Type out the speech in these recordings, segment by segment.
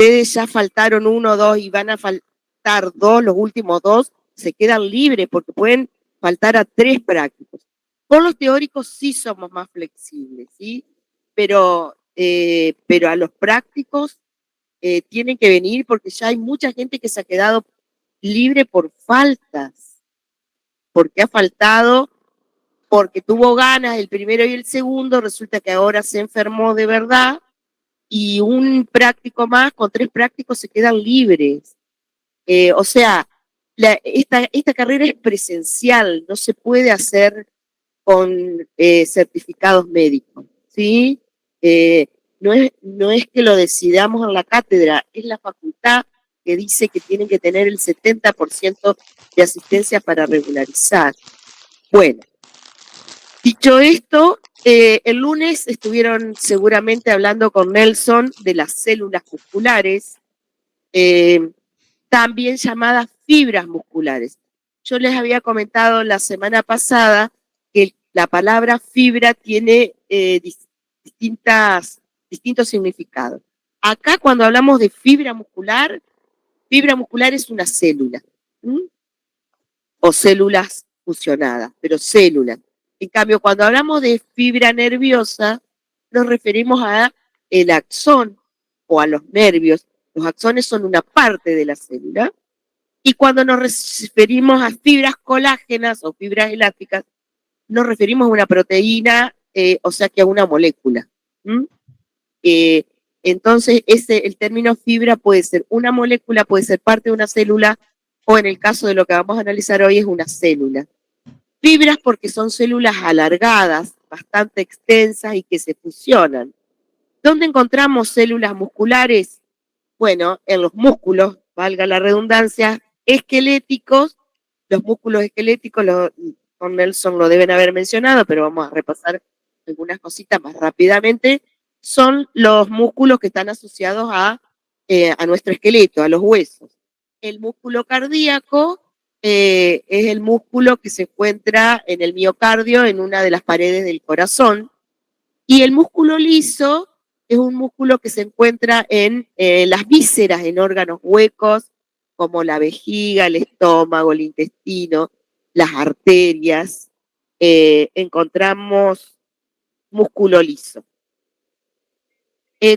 ustedes ya faltaron 1 o 2 y van a faltar 2, los últimos 2 se quedan libres porque pueden faltar a 3 prácticos. Con los teóricos sí somos más flexibles, ¿sí? Pero a los prácticos tienen que venir porque ya hay mucha gente que se ha quedado libre por faltas, porque ha faltado, porque tuvo ganas el primero y el segundo, resulta que ahora se enfermó de verdad, y un práctico más, con 3 prácticos se quedan libres. O sea, esta carrera es presencial, no se puede hacer con certificados médicos, ¿sí? No es que lo decidamos en la cátedra, es la facultad que dice que tienen que tener el 70% de asistencia para regularizar. Bueno, dicho esto, el lunes estuvieron seguramente hablando con Nelson de las células musculares, también llamadas fibras musculares. Yo les había comentado la semana pasada que la palabra fibra tiene distintos significados. Acá cuando hablamos de fibra muscular es una célula, o células fusionadas, pero células. En cambio, cuando hablamos de fibra nerviosa, nos referimos a el axón o a los nervios. Los axones son una parte de la célula. Y cuando nos referimos a fibras colágenas o fibras elásticas, nos referimos a una proteína, o sea que a una molécula. Entonces, el término fibra puede ser una molécula, puede ser parte de una célula, o en el caso de lo que vamos a analizar hoy es una célula. Fibras porque son células alargadas, bastante extensas y que se fusionan. ¿Dónde encontramos células musculares? Bueno, en los músculos, valga la redundancia, esqueléticos. Los músculos esqueléticos, con Nelson lo deben haber mencionado, pero vamos a repasar algunas cositas más rápidamente. Son los músculos que están asociados a nuestro esqueleto, a los huesos. El músculo cardíaco es el músculo que se encuentra en el miocardio, en una de las paredes del corazón. Y el músculo liso es un músculo que se encuentra en las vísceras, en órganos huecos, como la vejiga, el estómago, el intestino, las arterias. Encontramos músculo liso.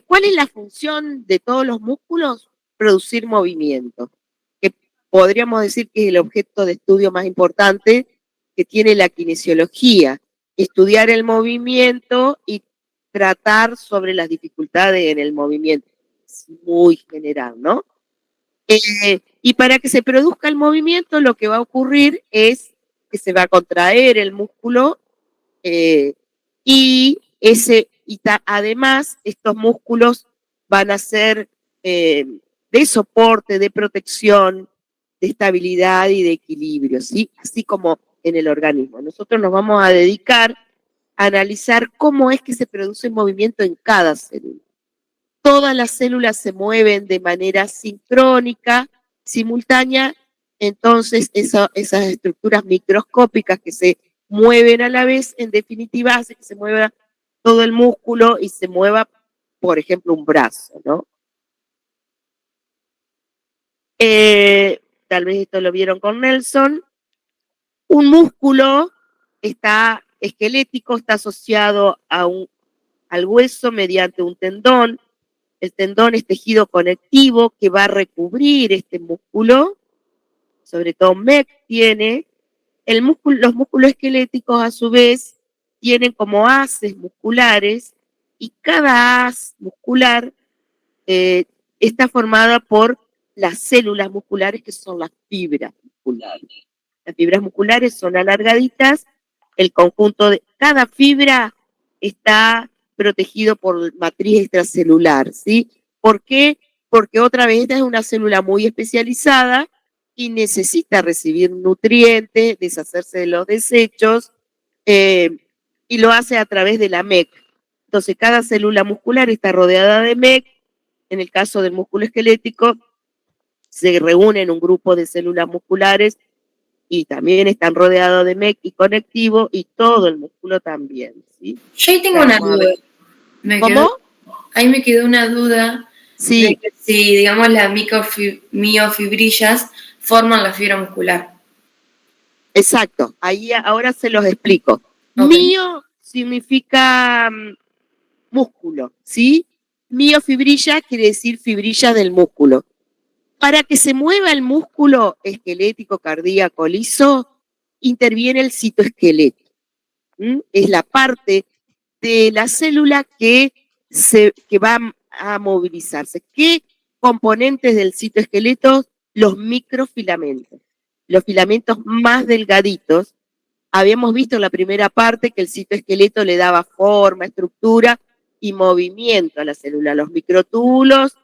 ¿Cuál es la función de todos los músculos? Producir movimiento, que podríamos decir que es el objeto de estudio más importante que tiene la kinesiología, estudiar el movimiento y tratar sobre las dificultades en el movimiento. Es muy general, ¿no? Y para que se produzca el movimiento, lo que va a ocurrir es que se va a contraer el músculo además estos músculos van a ser de soporte, de protección, de estabilidad y de equilibrio, ¿sí? Así como en el organismo. Nosotros nos vamos a dedicar a analizar cómo es que se produce el movimiento en cada célula. Todas las células se mueven de manera sincrónica, simultánea, entonces esas estructuras microscópicas que se mueven a la vez, en definitiva, hace que se mueva todo el músculo y se mueva, por ejemplo, un brazo, ¿no? Tal vez esto lo vieron con Nelson. Un músculo esquelético está asociado al hueso mediante un tendón. El tendón es tejido conectivo que va a recubrir este músculo, sobre todo MEC tiene. Los músculos esqueléticos, a su vez, tienen como haces musculares y cada haz muscular está formada por las células musculares, que son las fibras musculares. Las fibras musculares son alargaditas, el conjunto de cada fibra está protegido por matriz extracelular, ¿sí? ¿Por qué? Porque otra vez esta es una célula muy especializada y necesita recibir nutrientes, deshacerse de los desechos, y lo hace a través de la MEC. Entonces, cada célula muscular está rodeada de MEC. En el caso del músculo esquelético, se reúne en un grupo de células musculares y también están rodeados de MEC y conectivo, y todo el músculo también, ¿sí? Yo ahí tengo una duda. ¿Cómo? Ahí me quedó una duda, Sí. De que si, digamos, las miofibrillas forman la fibra muscular. Exacto, ahí ahora se los explico. Okay. Mio significa músculo, ¿sí? Miofibrilla quiere decir fibrilla del músculo. Para que se mueva el músculo esquelético, cardíaco, liso, interviene el citoesqueleto. Es la parte de la célula que va a movilizarse. ¿Qué componentes del citoesqueleto? Los microfilamentos. Los filamentos más delgaditos. Habíamos visto en la primera parte que el citoesqueleto le daba forma, estructura y movimiento a la célula. Los microtúbulos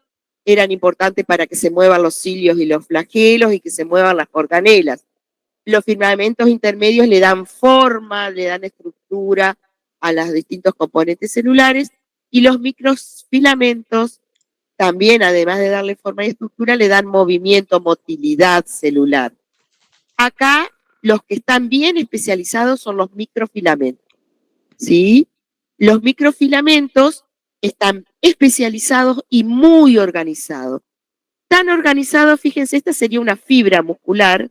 eran importantes para que se muevan los cilios y los flagelos y que se muevan las organelas. Los filamentos intermedios le dan forma, le dan estructura a los distintos componentes celulares y los microfilamentos también, además de darle forma y estructura, le dan movimiento, motilidad celular. Acá los que están bien especializados son los microfilamentos, ¿sí? Los microfilamentos están especializados y muy organizados. Tan organizados, fíjense, esta sería una fibra muscular,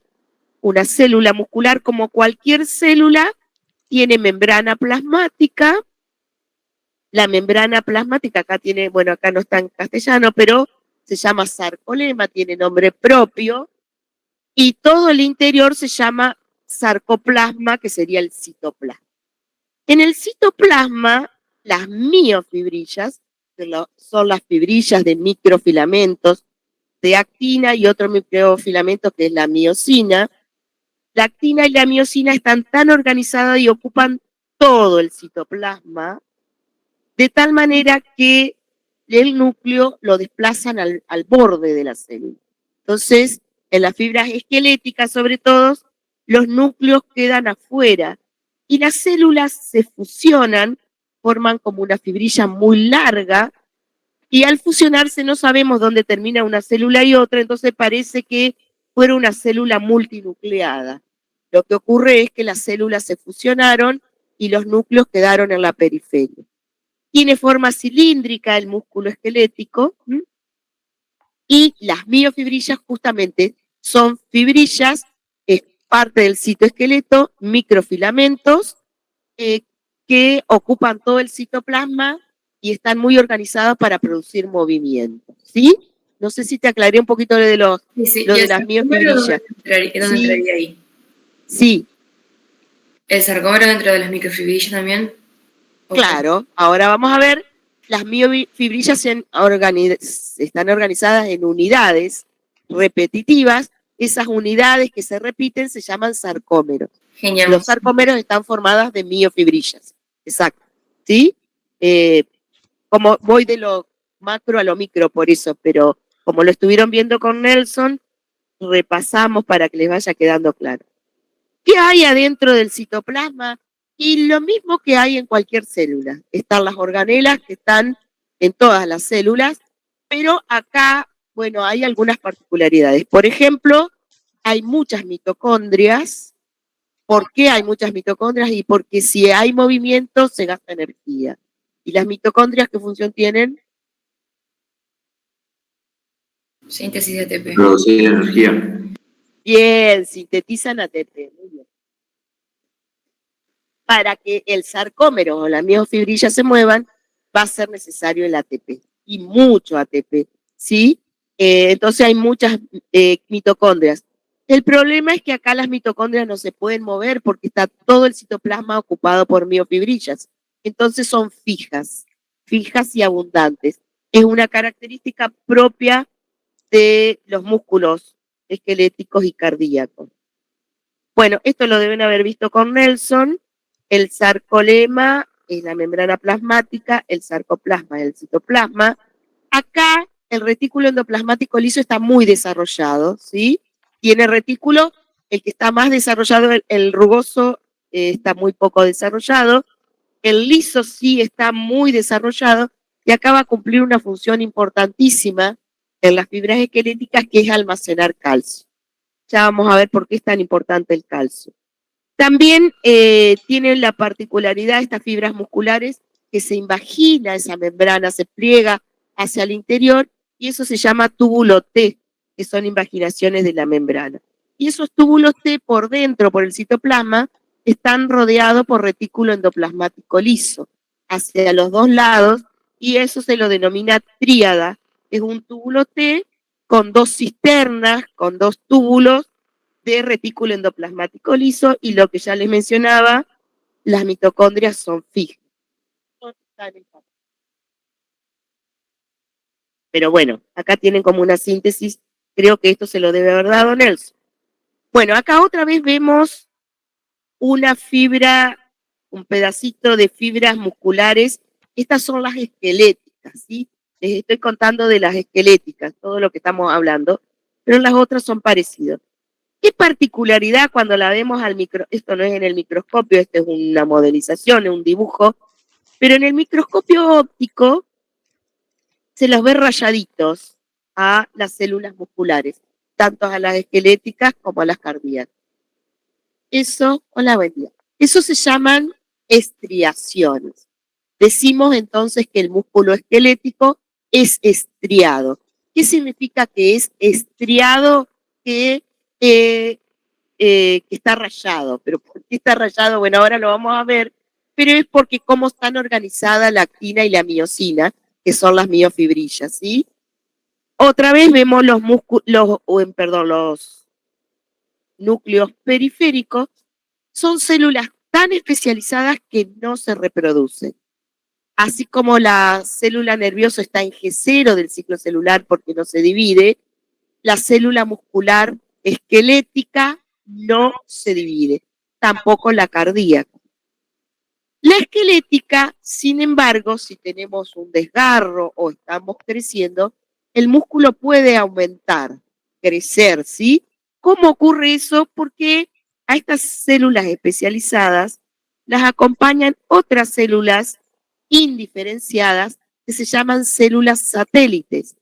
una célula muscular como cualquier célula, tiene membrana plasmática. La membrana plasmática acá tiene, bueno, acá no está en castellano, pero se llama sarcolema, tiene nombre propio, y todo el interior se llama sarcoplasma, que sería el citoplasma. En el citoplasma, las miofibrillas, que son las fibrillas de microfilamentos, de actina y otro microfilamento que es la miosina. La actina y la miosina están tan organizadas y ocupan todo el citoplasma, de tal manera que el núcleo lo desplazan al borde de la célula. Entonces, en las fibras esqueléticas, sobre todo, los núcleos quedan afuera y las células se fusionan, forman como una fibrilla muy larga y al fusionarse no sabemos dónde termina una célula y otra, entonces parece que fuera una célula multinucleada. Lo que ocurre es que las células se fusionaron y los núcleos quedaron en la periferia. Tiene forma cilíndrica el músculo esquelético y las miofibrillas justamente son fibrillas, es parte del citoesqueleto, microfilamentos que ocupan todo el citoplasma y están muy organizados para producir movimiento, ¿sí? No sé si te aclaré un poquito lo de las miofibrillas. ¿Dónde entraría ahí? Sí. ¿El sarcómero dentro de las microfibrillas también? Claro, ahora vamos a ver, las miofibrillas están organizadas en unidades repetitivas, esas unidades que se repiten se llaman sarcómeros. Genial. Los sarcómeros están formadas de miofibrillas, exacto, ¿sí? Como voy de lo macro a lo micro por eso, pero como lo estuvieron viendo con Nelson, repasamos para que les vaya quedando claro. ¿Qué hay adentro del citoplasma? Y lo mismo que hay en cualquier célula. Están las organelas que están en todas las células, pero acá, bueno, hay algunas particularidades. Por ejemplo, hay muchas mitocondrias. ¿Por qué hay muchas mitocondrias? Y porque si hay movimiento se gasta energía. ¿Y las mitocondrias qué función tienen? Síntesis de ATP. Producir energía. Bien, sintetizan ATP. Muy bien. Para que el sarcómero o la miofibrilla se muevan, va a ser necesario el ATP y mucho ATP, ¿sí? Entonces hay muchas mitocondrias. El problema es que acá las mitocondrias no se pueden mover porque está todo el citoplasma ocupado por miofibrillas. Entonces son fijas y abundantes. Es una característica propia de los músculos esqueléticos y cardíacos. Bueno, esto lo deben haber visto con Nelson. El sarcolema es la membrana plasmática, el sarcoplasma es el citoplasma. Acá el retículo endoplasmático liso está muy desarrollado, ¿sí? Tiene retículo, el que está más desarrollado, el rugoso está muy poco desarrollado. El liso sí está muy desarrollado y acá va a cumplir una función importantísima en las fibras esqueléticas, que es almacenar calcio. Ya vamos a ver por qué es tan importante el calcio. También tienen la particularidad estas fibras musculares que se invagina esa membrana, se pliega hacia el interior y eso se llama túbulo T, que son invaginaciones de la membrana. Y esos túbulos T por dentro, por el citoplasma, están rodeados por retículo endoplasmático liso, hacia los dos lados, y eso se lo denomina tríada. Es un túbulo T con dos cisternas, con dos túbulos de retículo endoplasmático liso, y lo que ya les mencionaba, las mitocondrias son fijas. Pero bueno, acá tienen como una síntesis, creo que esto se lo debe haber dado Nelson. Bueno, acá otra vez vemos una fibra, un pedacito de fibras musculares. Estas son las esqueléticas, ¿sí? Les estoy contando de las esqueléticas, todo lo que estamos hablando, pero las otras son parecidas. ¿Qué particularidad cuando la vemos al esto no es en el microscopio, esto es una modelización, es un dibujo, pero en el microscopio óptico se los ve rayaditos a las células musculares, tanto a las esqueléticas como a las cardíacas. Eso, hola, buen día. Eso se llaman estriaciones. Decimos entonces que el músculo esquelético es estriado. ¿Qué significa que es estriado? Que está rayado. ¿Pero por qué está rayado? Bueno, ahora lo vamos a ver, pero es porque cómo están organizadas la actina y la miosina, que son las miofibrillas, ¿sí? Otra vez vemos los núcleos periféricos, son células tan especializadas que no se reproducen. Así como la célula nerviosa está en G0 del ciclo celular porque no se divide, la célula muscular esquelética no se divide, tampoco la cardíaca. La esquelética, sin embargo, si tenemos un desgarro o estamos creciendo, el músculo puede aumentar, crecer, ¿sí? ¿Cómo ocurre eso? Porque a estas células especializadas las acompañan otras células indiferenciadas que se llaman células satélites.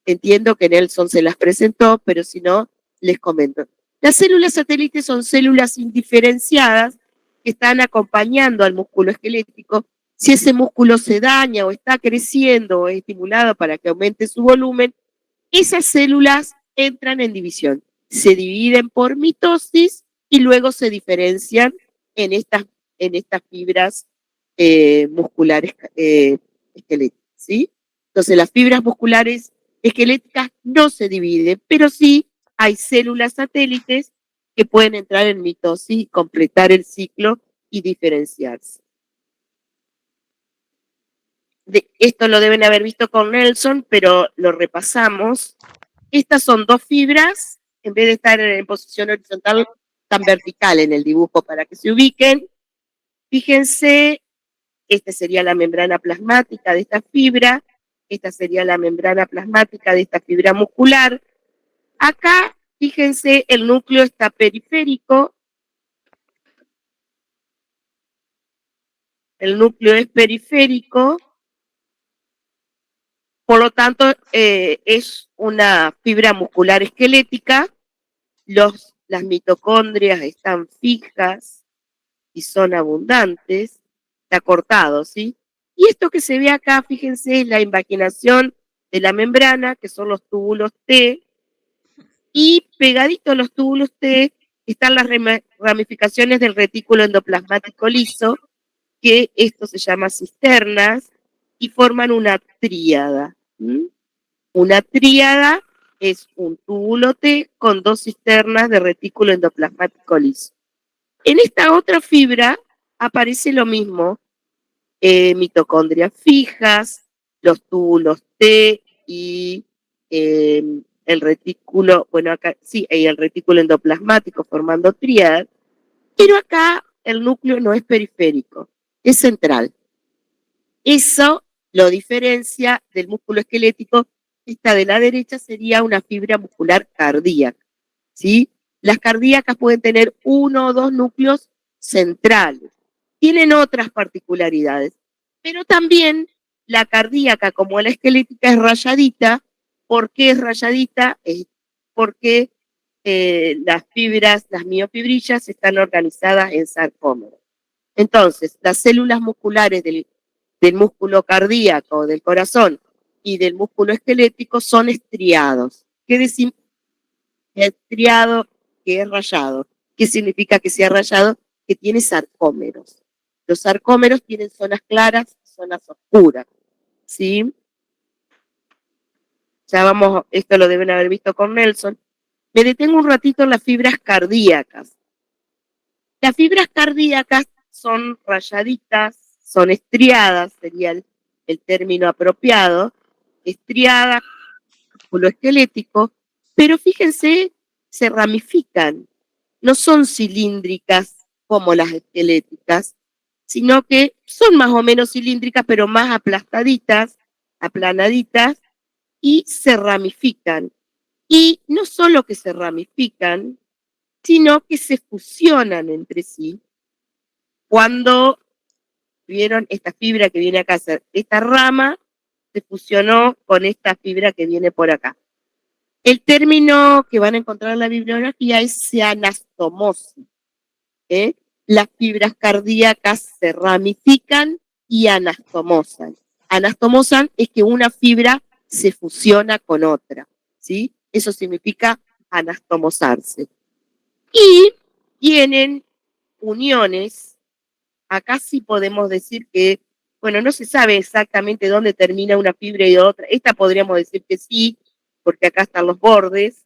Entiendo que Nelson se las presentó, pero si no, les comento. Las células satélites son células indiferenciadas que están acompañando al músculo esquelético. Si ese músculo se daña o está creciendo o es estimulado para que aumente su volumen, esas células entran en división. Se dividen por mitosis y luego se diferencian en estas fibras musculares esqueléticas, ¿sí? Entonces las fibras musculares esqueléticas no se dividen, pero sí hay células satélites que pueden entrar en mitosis y completar el ciclo y diferenciarse. Esto lo deben haber visto con Nelson, pero lo repasamos. Estas son dos fibras, en vez de estar en posición horizontal, tan vertical en el dibujo para que se ubiquen. Fíjense, esta sería la membrana plasmática de esta fibra, esta sería la membrana plasmática de esta fibra muscular. Acá, fíjense, el núcleo está periférico. El núcleo es periférico, por lo tanto, es una fibra muscular esquelética. Las mitocondrias están fijas y son abundantes. Está cortado, ¿sí? Y esto que se ve acá, fíjense, es la invaginación de la membrana, que son los túbulos T, y pegaditos a los túbulos T están las ramificaciones del retículo endoplasmático liso, que esto se llama cisternas, y forman una tríada. Una tríada es un túbulo T con dos cisternas de retículo endoplasmático liso. En esta otra fibra aparece lo mismo, mitocondrias fijas, los túbulos T y el retículo, bueno, acá sí, hay el retículo endoplasmático formando tríada, pero acá el núcleo no es periférico, es central. Eso lo diferencia del músculo esquelético. Esta de la derecha sería una fibra muscular cardíaca, ¿sí? Las cardíacas pueden tener uno o dos núcleos centrales. Tienen otras particularidades, pero también la cardíaca, como la esquelética, es rayadita. ¿Por qué es rayadita? Es porque las fibras, las miofibrillas, están organizadas en sarcómeros. Entonces, las células musculares del músculo cardíaco, del corazón, y del músculo esquelético son estriados. ¿Qué decimos? Estriado, que es rayado. ¿Qué significa que sea rayado? Que tiene sarcómeros. Los sarcómeros tienen zonas claras, zonas oscuras, ¿sí? Ya vamos, esto lo deben haber visto con Nelson. Me detengo un ratito en las fibras cardíacas. Las fibras cardíacas son rayaditas, son estriadas, sería el término apropiado, estriadas, músculo esquelético, pero fíjense, se ramifican, no son cilíndricas como las esqueléticas, sino que son más o menos cilíndricas, pero más aplastaditas, aplanaditas, y se ramifican. Y no solo que se ramifican, sino que se fusionan entre sí. Cuando vieron esta fibra que viene acá, esta rama se fusionó con esta fibra que viene por acá. El término que van a encontrar en la bibliografía es anastomosis. Las fibras cardíacas se ramifican y anastomosan. Anastomosan es que una fibra se fusiona con otra, ¿sí? Eso significa anastomosarse. Y tienen uniones. Acá sí podemos decir que, bueno, no se sabe exactamente dónde termina una fibra y otra. Esta podríamos decir que sí, porque acá están los bordes.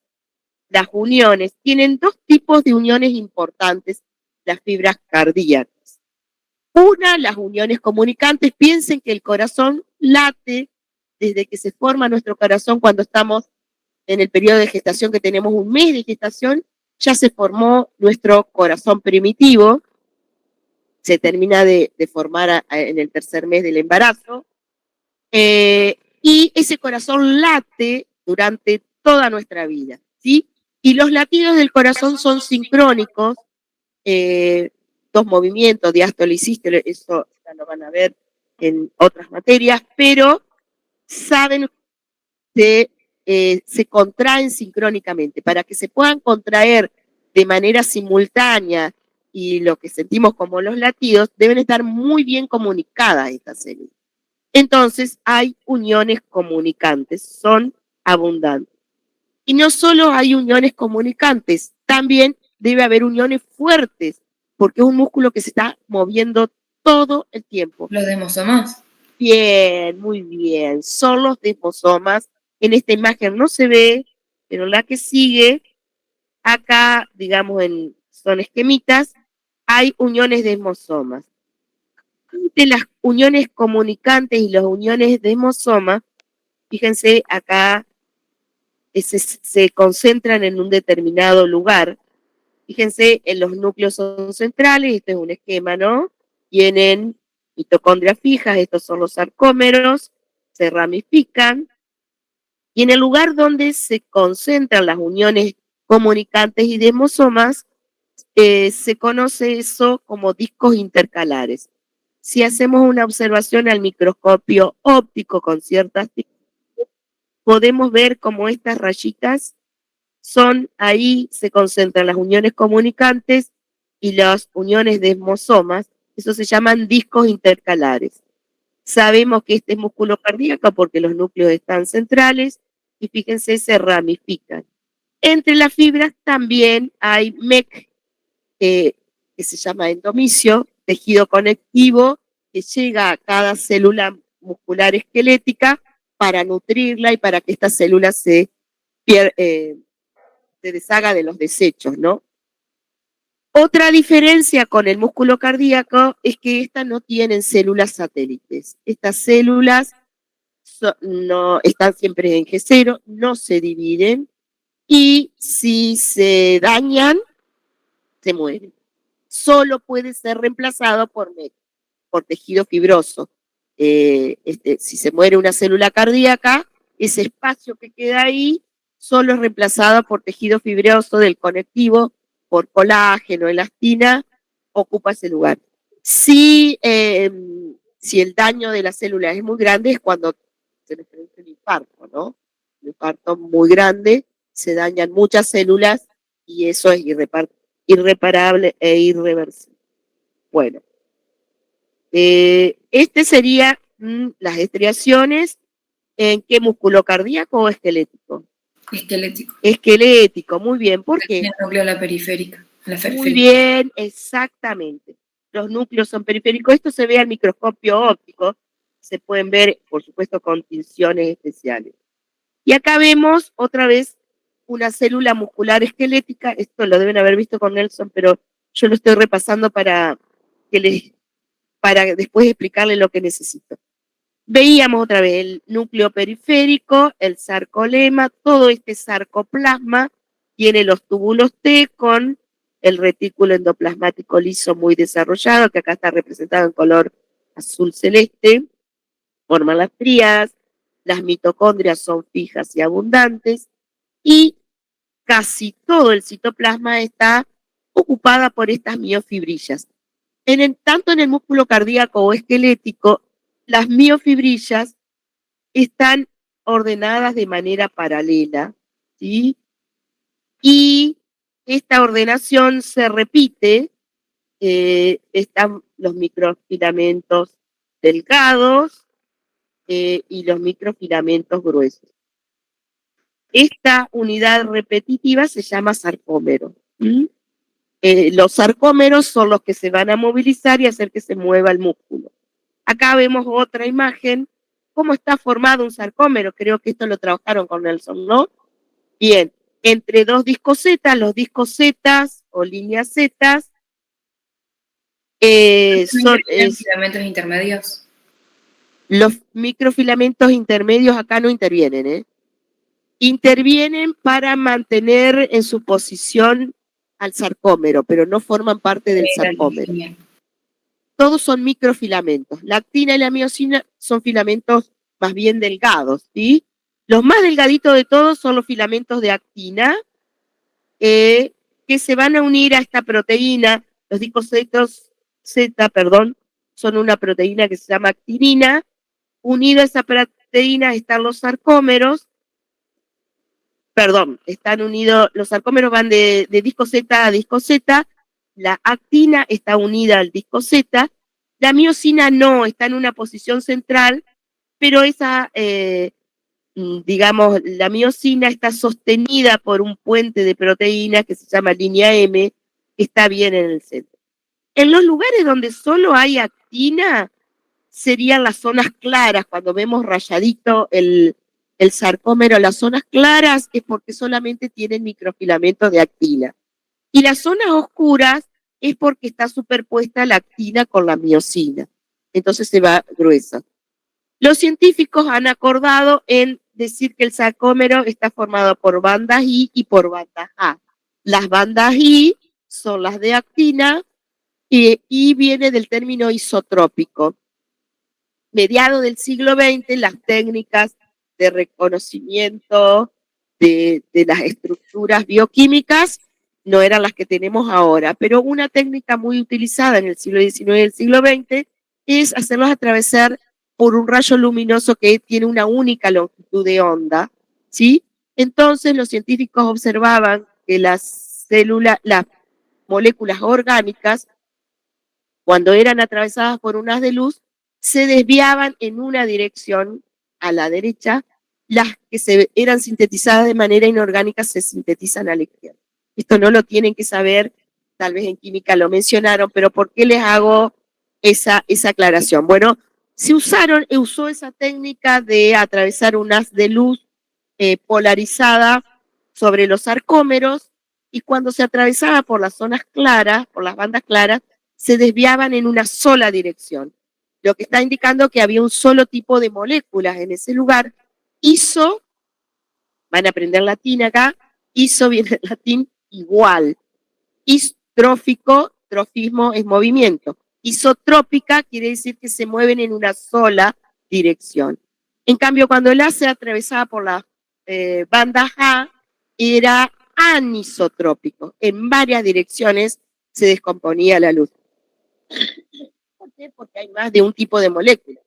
Las uniones tienen dos tipos de uniones importantes, las fibras cardíacas. Una, las uniones comunicantes. Piensen que el corazón late desde que se forma nuestro corazón cuando estamos en el periodo de gestación, que tenemos un mes de gestación, ya se formó nuestro corazón primitivo, se termina de formar en el tercer mes del embarazo, y ese corazón late durante toda nuestra vida, ¿sí? Y los latidos del corazón son sincrónicos, dos movimientos, diástole y sístole, eso ya lo van a ver en otras materias, pero saben que se contraen sincrónicamente. Para que se puedan contraer de manera simultánea y lo que sentimos como los latidos, deben estar muy bien comunicadas estas células. Entonces hay uniones comunicantes, son abundantes. Y no solo hay uniones comunicantes, también debe haber uniones fuertes, porque es un músculo que se está moviendo todo el tiempo. Los desmosomas. Bien, muy bien. Son los desmosomas. En esta imagen no se ve, pero la que sigue, acá, digamos, son esquemitas, hay uniones desmosomas. De las uniones comunicantes y las uniones desmosomas, fíjense acá, se concentran en un determinado lugar. Fíjense, en los núcleos son centrales, este es un esquema, ¿no? Tienen mitocondrias fijas, estos son los sarcómeros, se ramifican, y en el lugar donde se concentran las uniones comunicantes y desmosomas, se conoce eso como discos intercalares. Si hacemos una observación al microscopio óptico con ciertas técnicas, podemos ver cómo estas rayitas son, ahí se concentran las uniones comunicantes y las uniones desmosomas, eso se llaman discos intercalares. Sabemos que este es músculo cardíaco porque los núcleos están centrales y fíjense, se ramifican. Entre las fibras también hay MEC, que se llama endomisio, tejido conectivo, que llega a cada célula muscular esquelética para nutrirla y para que esta célula se deshaga de los desechos, ¿no? Otra diferencia con el músculo cardíaco es que estas no tienen células satélites. Estas células no, están siempre en G0, no se dividen y si se dañan, se mueren. Solo puede ser reemplazado por tejido fibroso. Si se muere una célula cardíaca, ese espacio que queda ahí solo es reemplazado por tejido fibroso del conectivo, por colágeno, elastina, ocupa ese lugar. Si el daño de la célula es muy grande, es cuando se le produce un infarto, ¿no? Un infarto muy grande, se dañan muchas células y eso es irreparable e irreversible. Bueno, este sería las estriaciones ¿En qué músculo cardíaco o esquelético? Esquelético. Esquelético, muy bien. ¿Por qué? El núcleo a la periférica. Muy bien, exactamente. Los núcleos son periféricos. Esto se ve al microscopio óptico. Se pueden ver, por supuesto, con tinciones especiales. Y acá vemos otra vez una célula muscular esquelética. Esto lo deben haber visto con Nelson, pero yo lo estoy repasando para después explicarle lo que necesito. Veíamos otra vez el núcleo periférico, el sarcolema, todo este sarcoplasma tiene los túbulos T con el retículo endoplasmático liso muy desarrollado, que acá está representado en color azul celeste, forman las tríadas, las mitocondrias son fijas y abundantes, y casi todo el citoplasma está ocupada por estas miofibrillas. Tanto en el músculo cardíaco o esquelético, las miofibrillas están ordenadas de manera paralela, ¿sí? Y esta ordenación se repite, están los microfilamentos delgados y los microfilamentos gruesos. Esta unidad repetitiva se llama sarcómero. Los sarcómeros son los que se van a movilizar y hacer que se mueva el músculo. Acá vemos otra imagen, cómo está formado un sarcómero. Creo que esto lo trabajaron con Nelson, ¿no? Bien, entre dos discos Z, los discos Z o líneas Z son filamentos intermedios. Los microfilamentos intermedios acá no intervienen, ¿eh? Intervienen para mantener en su posición al sarcómero, pero no forman parte del sarcómero. Todos son microfilamentos. La actina y la miosina son filamentos más bien delgados, ¿sí? Los más delgaditos de todos son los filamentos de actina, que se van a unir a esta proteína. Los discos Z, son una proteína que se llama actinina. Unido a esa proteína están los sarcómeros. Están unidos, los sarcómeros van de disco Z a disco Z. La actina está unida al disco Z. La miosina no, está en una posición central, pero esa, la miosina está sostenida por un puente de proteínas que se llama línea M, que está bien en el centro. En los lugares donde solo hay actina, serían las zonas claras. Cuando vemos rayadito el sarcómero, las zonas claras es porque solamente tienen microfilamentos de actina. Y las zonas oscuras es porque está superpuesta la actina con la miosina. Entonces se va gruesa. Los científicos han acordado en decir que el sarcómero está formado por bandas I y por bandas A. Las bandas I son las de actina y viene del término isotrópico. Mediado del siglo XX, las técnicas de reconocimiento de las estructuras bioquímicas no eran las que tenemos ahora, pero una técnica muy utilizada en el siglo XIX y el siglo XX es hacerlos atravesar por un rayo luminoso que tiene una única longitud de onda, ¿sí? Entonces los científicos observaban que las moléculas orgánicas, cuando eran atravesadas por un haz de luz, se desviaban en una dirección a la derecha, las que eran sintetizadas de manera inorgánica se sintetizan a la izquierda. Esto no lo tienen que saber, tal vez en química lo mencionaron, pero ¿por qué les hago esa aclaración? Bueno, usó esa técnica de atravesar un haz de luz polarizada sobre los sarcómeros, y cuando se atravesaba por las zonas claras, por las bandas claras, se desviaban en una sola dirección, lo que está indicando que había un solo tipo de moléculas en ese lugar. Iso, van a aprender latín acá, iso viene del latín igual. Istrófico, trofismo es movimiento. Isotrópica quiere decir que se mueven en una sola dirección. En cambio, cuando el A se atravesaba por las bandas A, era anisotrópico. En varias direcciones se descomponía la luz. ¿Por qué? Porque hay más de un tipo de molécula.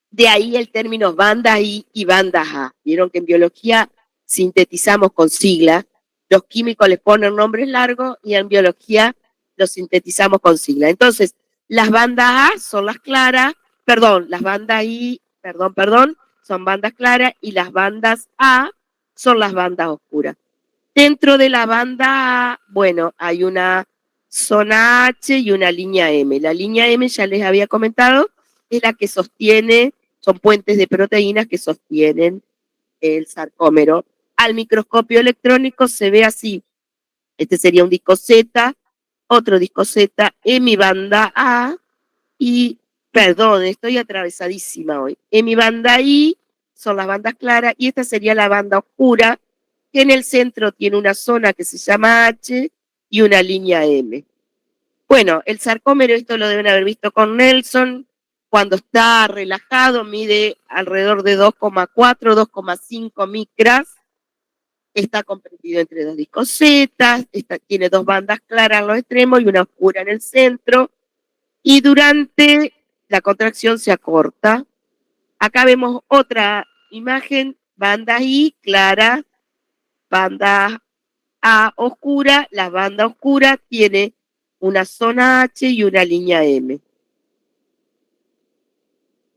De ahí el término bandas I y bandas A. Vieron que en biología sintetizamos con siglas. Los químicos les ponen nombres largos y en biología los sintetizamos con siglas. Entonces, las bandas A son las claras, las bandas I son bandas claras y las bandas A son las bandas oscuras. Dentro de la banda A, bueno, hay una zona H y una línea M. La línea M, ya les había comentado, es la que sostiene, son puentes de proteínas que sostienen el sarcómero. Al microscopio electrónico se ve así. Este sería un disco Z, otro disco Z, mi banda A y, perdón, estoy atravesadísima hoy. Mi banda I son las bandas claras y esta sería la banda oscura, que en el centro tiene una zona que se llama H y una línea M. Bueno, el sarcómero, esto lo deben haber visto con Nelson, cuando está relajado mide alrededor de 2,4, 2,5 micras, está comprendido entre dos discos Z, tiene dos bandas claras en los extremos y una oscura en el centro, y durante la contracción se acorta. Acá vemos otra imagen, banda I clara, banda A oscura, la banda oscura tiene una zona H y una línea M.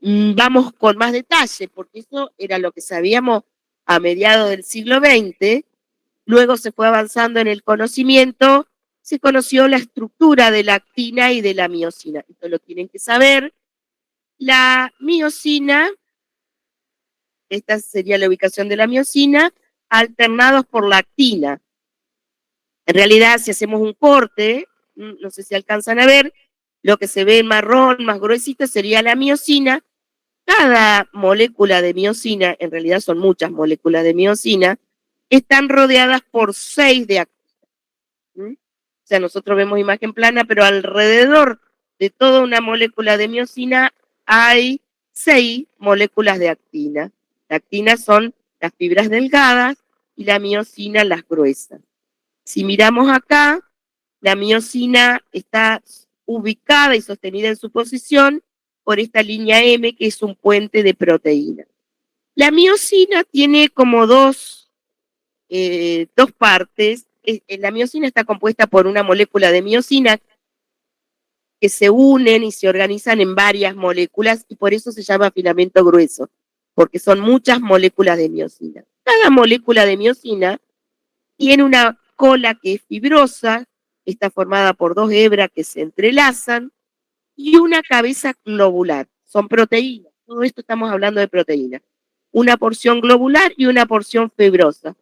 Vamos con más detalle, porque eso era lo que sabíamos a mediados del siglo XX. Luego se fue avanzando en el conocimiento, se conoció la estructura de la actina y de la miosina. Esto lo tienen que saber. La miosina, esta sería la ubicación de la miosina, alternados por la actina. En realidad, si hacemos un corte, no sé si alcanzan a ver, lo que se ve en marrón, más gruesito, sería la miosina. Cada molécula de miosina, en realidad son muchas moléculas de miosina, están rodeadas por 6 de actina. O sea, nosotros vemos imagen plana, pero alrededor de toda una molécula de miosina hay 6 moléculas de actina. La actina son las fibras delgadas y la miosina las gruesas. Si miramos acá, la miosina está ubicada y sostenida en su posición por esta línea M, que es un puente de proteína. La miosina tiene como dos partes. La miosina está compuesta por una molécula de miosina que se unen y se organizan en varias moléculas y por eso se llama filamento grueso, porque son muchas moléculas de miosina. Cada molécula de miosina tiene una cola que es fibrosa, está formada por 2 hebras que se entrelazan y una cabeza globular. Son proteínas. Todo esto estamos hablando de proteínas. Una porción globular y una porción fibrosa.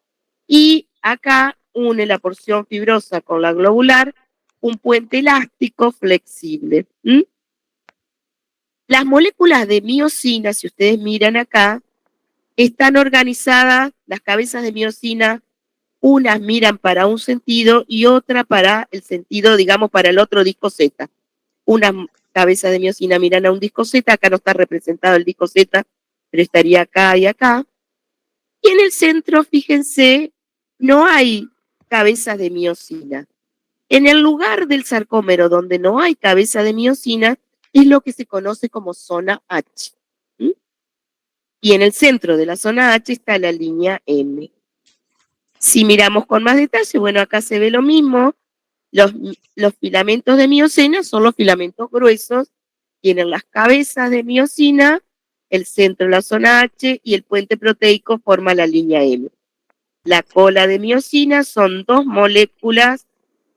Y acá une la porción fibrosa con la globular un puente elástico flexible. Las moléculas de miosina, si ustedes miran acá, están organizadas, las cabezas de miosina, unas miran para un sentido y otra para el sentido, digamos, para el otro disco Z. Unas cabezas de miosina miran a un disco Z, acá no está representado el disco Z, pero estaría acá y acá. Y en el centro, fíjense, no hay cabezas de miosina. En el lugar del sarcómero donde no hay cabeza de miosina es lo que se conoce como zona H. Y en el centro de la zona H está la línea M. Si miramos con más detalle, bueno, acá se ve lo mismo. Los filamentos de miosina son los filamentos gruesos, tienen las cabezas de miosina, el centro la zona H y el puente proteico forma la línea M. La cola de miosina son 2 moléculas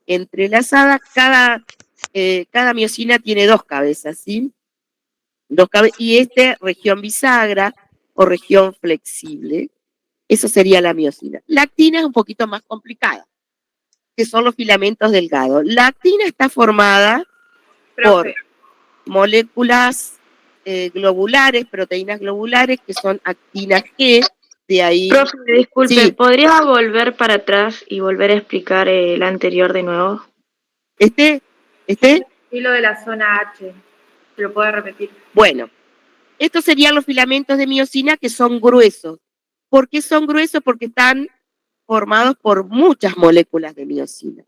entrelazadas, cada miosina tiene 2 cabezas, ¿sí? Y región bisagra o región flexible, eso sería la miosina. La actina es un poquito más complicada, que son los filamentos delgados. La actina está formada por moléculas globulares, proteínas globulares, que son actina G, de ahí... Profe, disculpe, sí. ¿Podría volver para atrás y volver a explicar el anterior de nuevo? Y lo de la zona H, ¿se lo puede repetir? Bueno, estos serían los filamentos de miosina que son gruesos. ¿Por qué son gruesos? Porque están formados por muchas moléculas de miosina.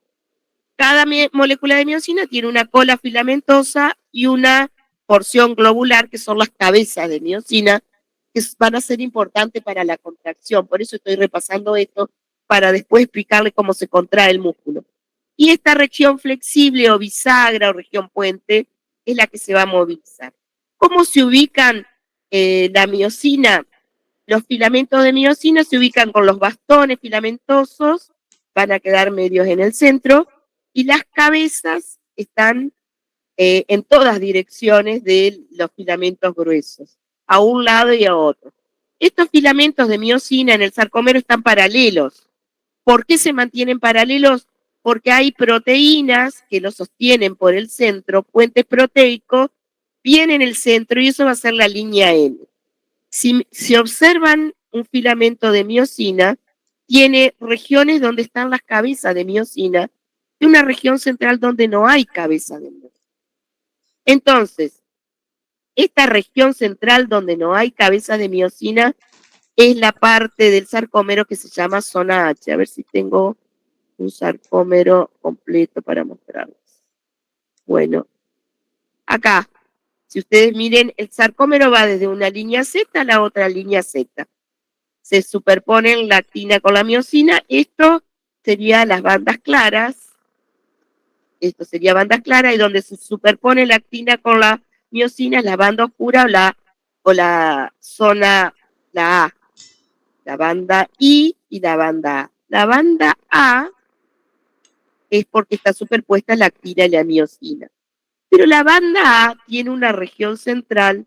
Cada molécula de miosina tiene una cola filamentosa y una porción globular, que son las cabezas de miosina, que van a ser importantes para la contracción. Por eso estoy repasando esto, para después explicarle cómo se contrae el músculo. Y esta región flexible o bisagra o región puente es la que se va a movilizar. ¿Cómo se ubican la miosina, los filamentos de miosina se ubican con los bastones filamentosos, van a quedar medios en el centro, y las cabezas están en todas direcciones de los filamentos gruesos, a un lado y a otro. Estos filamentos de miosina en el sarcómero están paralelos. ¿Por qué se mantienen paralelos? Porque hay proteínas que los sostienen por el centro, puentes proteicos, bien en el centro, y eso va a ser la línea N. Si observan un filamento de miosina, tiene regiones donde están las cabezas de miosina y una región central donde no hay cabeza de miosina. Entonces, esta región central donde no hay cabeza de miosina es la parte del sarcómero que se llama zona H. A ver si tengo un sarcómero completo para mostrarles. Bueno, acá, si ustedes miren, el sarcómero va desde una línea Z a la otra línea Z. Se superponen la actina con la miosina. Esto sería las bandas claras. Esto sería bandas claras, y donde se superpone la actina con la miosina es la banda oscura o la zona, la A. La banda I y la banda A. La banda A es porque está superpuesta la actina y la miosina. Pero la banda A tiene una región central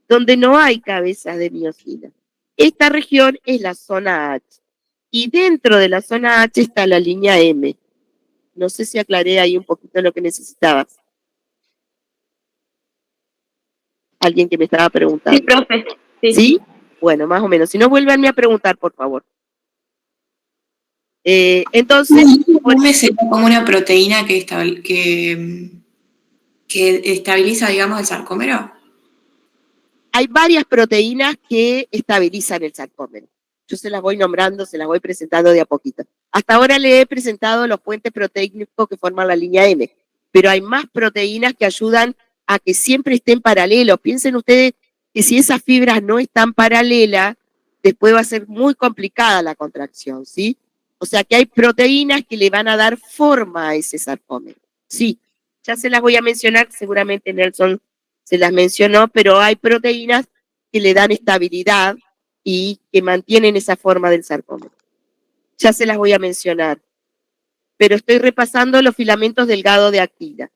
donde no hay cabezas de miosina. Esta región es la zona H. Y dentro de la zona H está la línea M. No sé si aclaré ahí un poquito lo que necesitabas. Alguien que me estaba preguntando. Sí, profe. ¿Sí? Bueno, más o menos. Si no, vuélvanme a preguntar, por favor. Entonces... sería como una proteína que estabiliza, digamos, el sarcómero. Hay varias proteínas que estabilizan el sarcómero. Yo se las voy nombrando, se las voy presentando de a poquito. Hasta ahora le he presentado los puentes proteínicos que forman la línea M, pero hay más proteínas que ayudan a que siempre estén paralelos. Piensen ustedes que si esas fibras no están paralelas, después va a ser muy complicada la contracción, ¿sí? O sea que hay proteínas que le van a dar forma a ese sarcómero. Sí, ya se las voy a mencionar, seguramente Nelson se las mencionó, pero hay proteínas que le dan estabilidad y que mantienen esa forma del sarcómero. Ya se las voy a mencionar, pero estoy repasando los filamentos delgados de actina,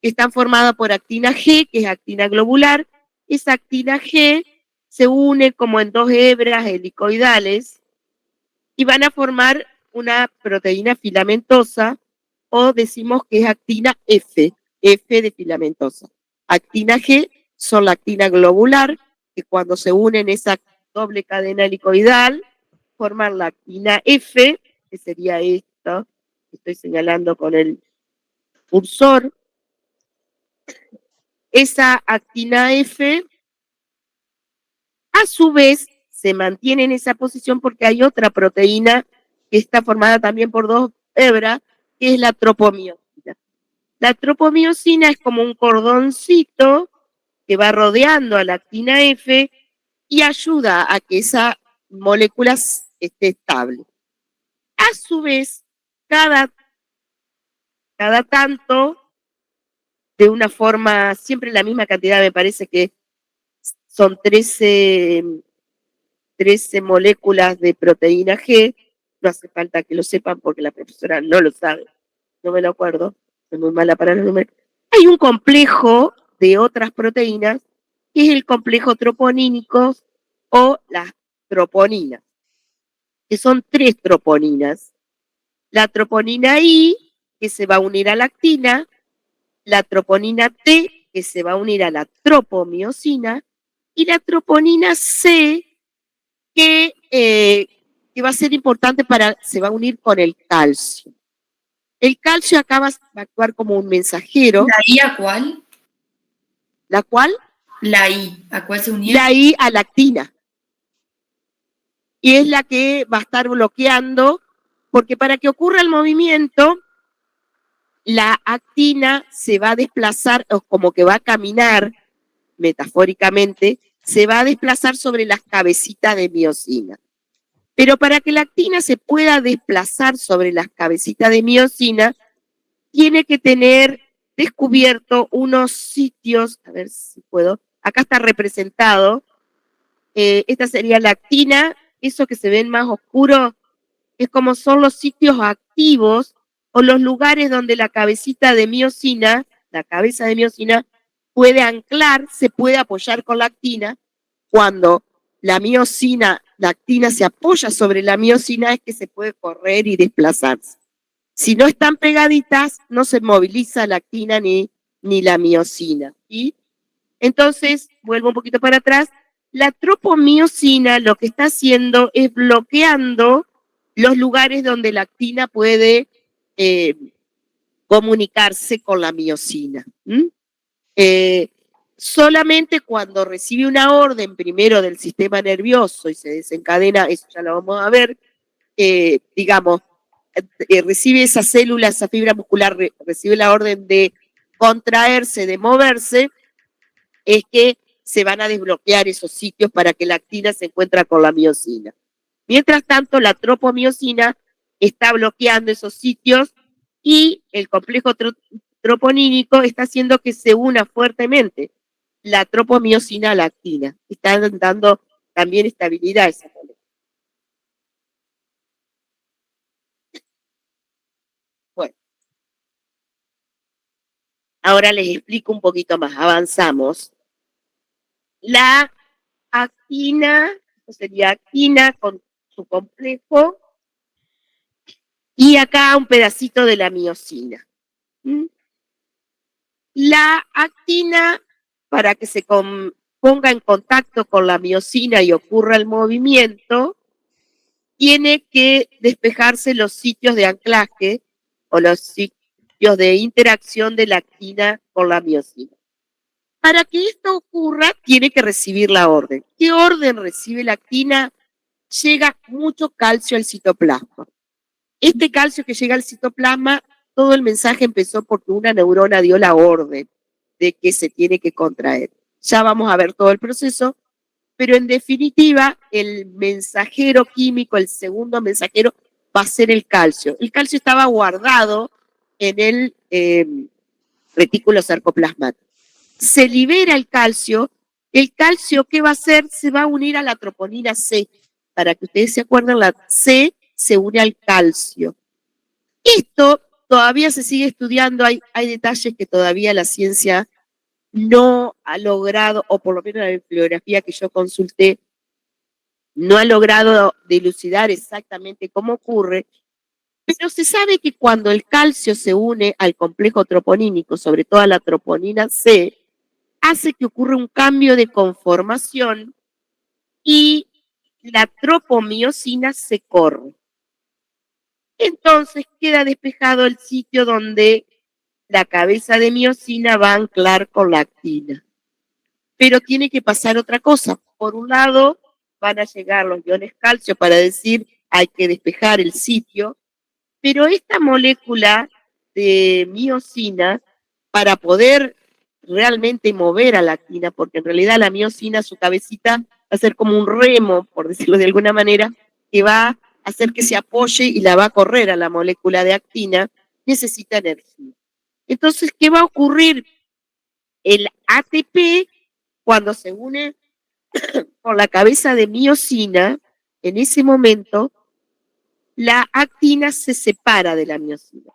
que están formados por actina G, que es actina globular. Esa actina G se une como en dos hebras helicoidales y van a formar una proteína filamentosa, o decimos que es actina F, F de filamentosa. Actina G son la actina globular, que cuando se unen esa doble cadena helicoidal, forman la actina F, que sería esto, que estoy señalando con el cursor. Esa actina F, a su vez, se mantiene en esa posición porque hay otra proteína que está formada también por dos hebras, que es la tropomiosina. La tropomiosina es como un cordoncito que va rodeando a la actina F y ayuda a que esa molécula esté estable. A su vez, cada tanto, de una forma, siempre la misma cantidad, me parece que son 13 moléculas de proteína G, no hace falta que lo sepan porque la profesora no lo sabe, no me lo acuerdo, soy muy mala para los números. Hay un complejo de otras proteínas, que es el complejo troponínico o las troponinas, que son 3 troponinas. La troponina I, que se va a unir a la actina, la troponina T, que se va a unir a la tropomiosina, y la troponina C, que va a ser importante se va a unir con el calcio. El calcio acá va a actuar como un mensajero. ¿La I a cuál? ¿La cuál? La I, ¿a cuál se unía? La I a la actina. Y es la que va a estar bloqueando, porque para que ocurra el movimiento, la actina se va a desplazar, o como que va a caminar, metafóricamente, se va a desplazar sobre las cabecitas de miosina. Pero para que la actina se pueda desplazar sobre las cabecitas de miosina, tiene que tener descubierto unos sitios, a ver si puedo, acá está representado, esta sería la actina, eso que se ven más oscuro, es como son los sitios activos o los lugares donde la cabecita de miosina, la cabeza de miosina, puede anclar, se puede apoyar con la actina. Cuando la actina se apoya sobre la miosina, es que se puede correr y desplazarse. Si no están pegaditas, no se moviliza la actina ni la miosina. ¿Sí? Entonces, vuelvo un poquito para atrás, la tropomiosina lo que está haciendo es bloqueando los lugares donde la actina puede comunicarse con la miosina. Solamente cuando recibe una orden primero del sistema nervioso y se desencadena, eso ya lo vamos a ver, recibe esa célula, esa fibra muscular, recibe la orden de contraerse, de moverse, es que se van a desbloquear esos sitios para que la actina se encuentre con la miosina. Mientras tanto, la tropomiosina está bloqueando esos sitios y el complejo troponínico está haciendo que se una fuertemente la tropomiosina a la actina. Está dando también estabilidad a esa molécula. Bueno, ahora les explico un poquito más. Avanzamos. La actina, sería actina con su complejo, y acá un pedacito de la miosina. La actina, para que se ponga en contacto con la miosina y ocurra el movimiento, tiene que despejarse los sitios de anclaje o los sitios de interacción de la actina con la miosina. Para que esto ocurra, tiene que recibir la orden. ¿Qué orden recibe la actina? Llega mucho calcio al citoplasma. Este calcio que llega al citoplasma, todo el mensaje empezó porque una neurona dio la orden de que se tiene que contraer. Ya vamos a ver todo el proceso, pero en definitiva, el mensajero químico, el segundo mensajero, va a ser el calcio. El calcio estaba guardado en el retículo sarcoplasmático. Se libera el calcio, ¿qué va a hacer? Se va a unir a la troponina C. Para que ustedes se acuerden, la C se une al calcio. Esto todavía se sigue estudiando, hay detalles que todavía la ciencia no ha logrado, o por lo menos la bibliografía que yo consulté, no ha logrado dilucidar exactamente cómo ocurre, pero se sabe que cuando el calcio se une al complejo troponínico, sobre todo a la troponina C, hace que ocurra un cambio de conformación y la tropomiosina se corre. Entonces queda despejado el sitio donde la cabeza de miosina va a anclar con la actina. Pero tiene que pasar otra cosa. Por un lado, van a llegar los iones calcio para decir hay que despejar el sitio, pero esta molécula de miosina, para poder realmente mover a la actina, porque en realidad la miosina, su cabecita, va a ser como un remo, por decirlo de alguna manera, que va a hacer que se apoye y la va a correr a la molécula de actina, necesita energía. Entonces, ¿qué va a ocurrir? El ATP, cuando se une con la cabeza de miosina, en ese momento, la actina se separa de la miosina.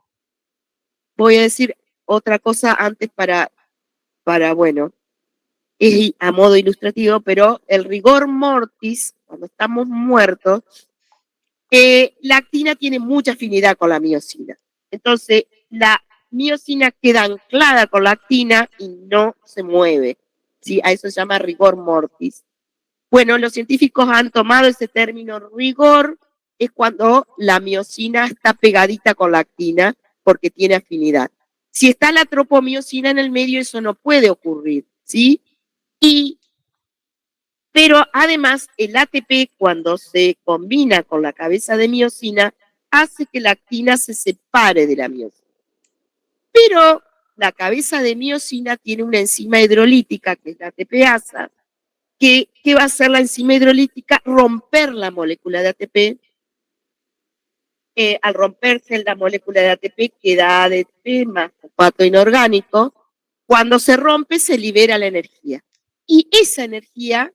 Voy a decir otra cosa antes para bueno, es a modo ilustrativo, pero el rigor mortis, cuando estamos muertos, la actina tiene mucha afinidad con la miosina. Entonces, la miosina queda anclada con la actina y no se mueve. ¿Sí? A eso se llama rigor mortis. Bueno, los científicos han tomado ese término rigor, es cuando la miosina está pegadita con la actina porque tiene afinidad. Si está la tropomiosina en el medio, eso no puede ocurrir, ¿sí? Pero además, el ATP, cuando se combina con la cabeza de miosina, hace que la actina se separe de la miosina. Pero la cabeza de miosina tiene una enzima hidrolítica, que es la ATPasa, que va a hacer la enzima hidrolítica romper la molécula de ATP. Al romperse la molécula de ATP queda ADP más fosfato inorgánico. Cuando se rompe se libera la energía. Y esa energía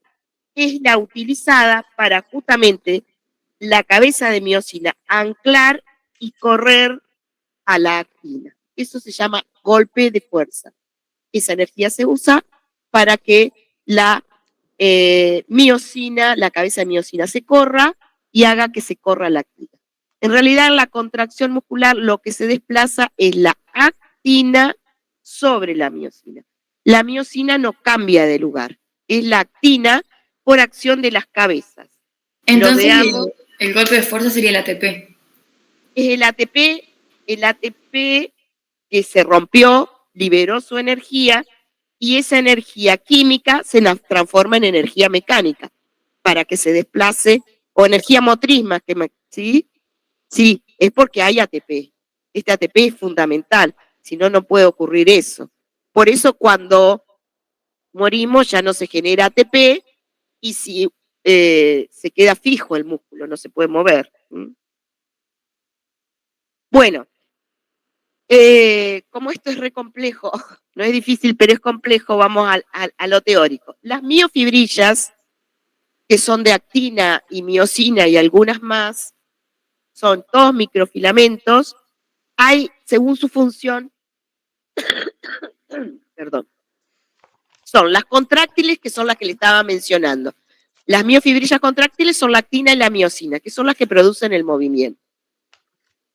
es la utilizada para justamente la cabeza de miosina anclar y correr a la actina. Eso se llama golpe de fuerza. Esa energía se usa para que la miosina, la cabeza de miosina se corra y haga que se corra la actina. En realidad, en la contracción muscular lo que se desplaza es la actina sobre la miosina. La miosina no cambia de lugar, es la actina por acción de las cabezas. Entonces, el golpe de fuerza sería el ATP. Es el ATP que se rompió, liberó su energía y esa energía química se transforma en energía mecánica para que se desplace, o energía motriz más que, ¿sí? Sí, es porque hay ATP. Este ATP es fundamental, si no, no puede ocurrir eso. Por eso cuando morimos ya no se genera ATP y si se queda fijo el músculo, no se puede mover. Bueno, como esto es re complejo, no es difícil, pero es complejo, vamos a lo teórico. Las miofibrillas, que son de actina y miosina y algunas más, son todos microfilamentos. Hay, según su función, perdón, son las contráctiles, que son las que le estaba mencionando. Las miofibrillas contráctiles son la actina y la miosina, que son las que producen el movimiento.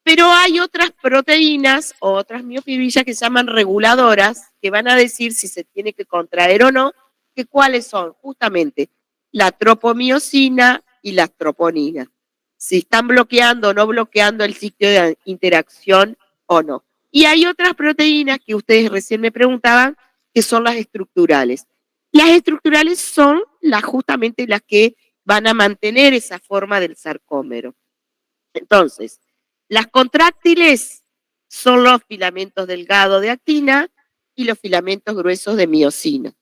Pero hay otras proteínas o otras miofibrillas que se llaman reguladoras, que van a decir si se tiene que contraer o no, que cuáles son justamente la tropomiosina y las troponinas. Si están bloqueando o no bloqueando el sitio de interacción o no. Y hay otras proteínas que ustedes recién me preguntaban, que son las estructurales. Las estructurales son justamente las que van a mantener esa forma del sarcómero. Entonces, las contráctiles son los filamentos delgados de actina y los filamentos gruesos de miosina.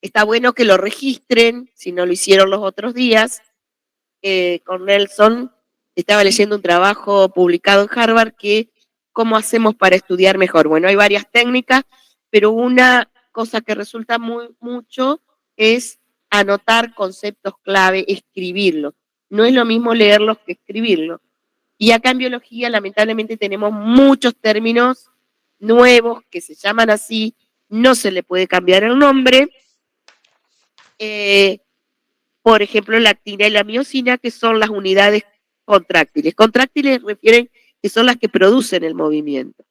Está bueno que lo registren, si no lo hicieron los otros días. Con Nelson estaba leyendo un trabajo publicado en Harvard que cómo hacemos para estudiar mejor. Bueno, hay varias técnicas, pero una cosa que resulta mucho es anotar conceptos clave, escribirlos. No es lo mismo leerlos que escribirlos. Y acá en biología, lamentablemente, tenemos muchos términos nuevos que se llaman así, no se le puede cambiar el nombre. Por ejemplo, la actina y la miosina, que son las unidades contráctiles. Contráctiles refieren que son las que producen el movimiento.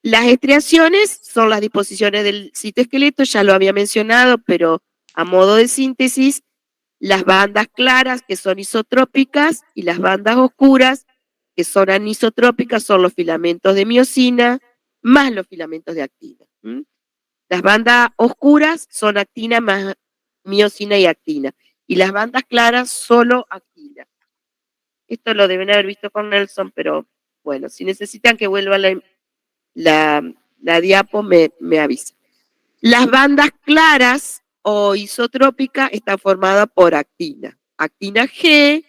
Las estriaciones son las disposiciones del citoesqueleto, ya lo había mencionado, pero a modo de síntesis, las bandas claras, que son isotrópicas, y las bandas oscuras, que son anisotrópicas, son los filamentos de miosina más los filamentos de actina. Las bandas oscuras son actina más miosina y actina, y las bandas claras solo actina. Esto lo deben haber visto con Nelson, pero bueno, si necesitan que vuelva la diapo, me avisa. Las bandas claras o isotrópicas están formadas por actina. Actina G,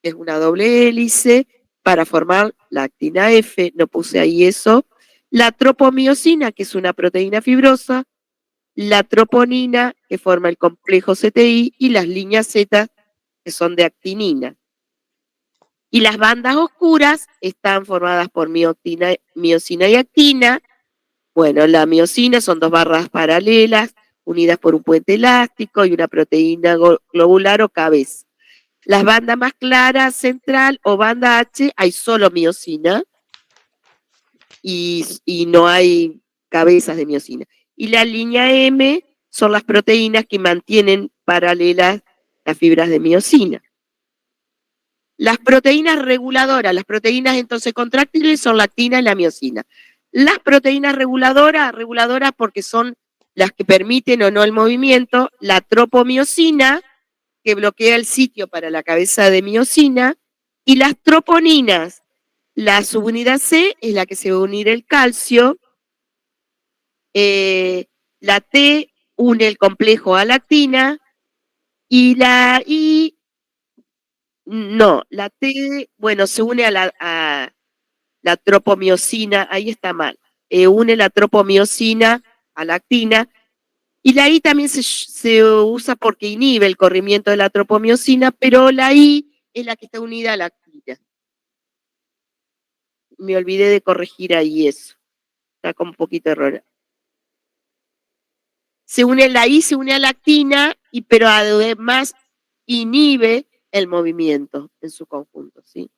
que es una doble hélice, para formar la actina F, no puse ahí eso. La tropomiosina, que es una proteína fibrosa. La troponina, que forma el complejo CTI, y las líneas Z, que son de actinina. Y las bandas oscuras están formadas por miosina y actina. Bueno, la miosina son dos barras paralelas unidas por un puente elástico y una proteína globular o cabeza. Las bandas más claras, central o banda H, hay solo miosina y no hay cabezas de miosina. Y la línea M son las proteínas que mantienen paralelas las fibras de miosina. Las proteínas reguladoras, las proteínas entonces contráctiles son la actina y la miosina. Las proteínas reguladoras porque son las que permiten o no el movimiento, la tropomiosina, que bloquea el sitio para la cabeza de miosina, y las troponinas. La subunidad C es la que se va a unir el calcio, la T une el complejo a la actina, y la T, bueno, se une a la tropomiosina, ahí está mal, une la tropomiosina a la actina, Y la I también se usa porque inhibe el corrimiento de la tropomiosina, pero la I es la que está unida a la actina. Me olvidé de corregir ahí eso. Está con un poquito de error. La I se une a la actina, pero además inhibe el movimiento en su conjunto, ¿sí?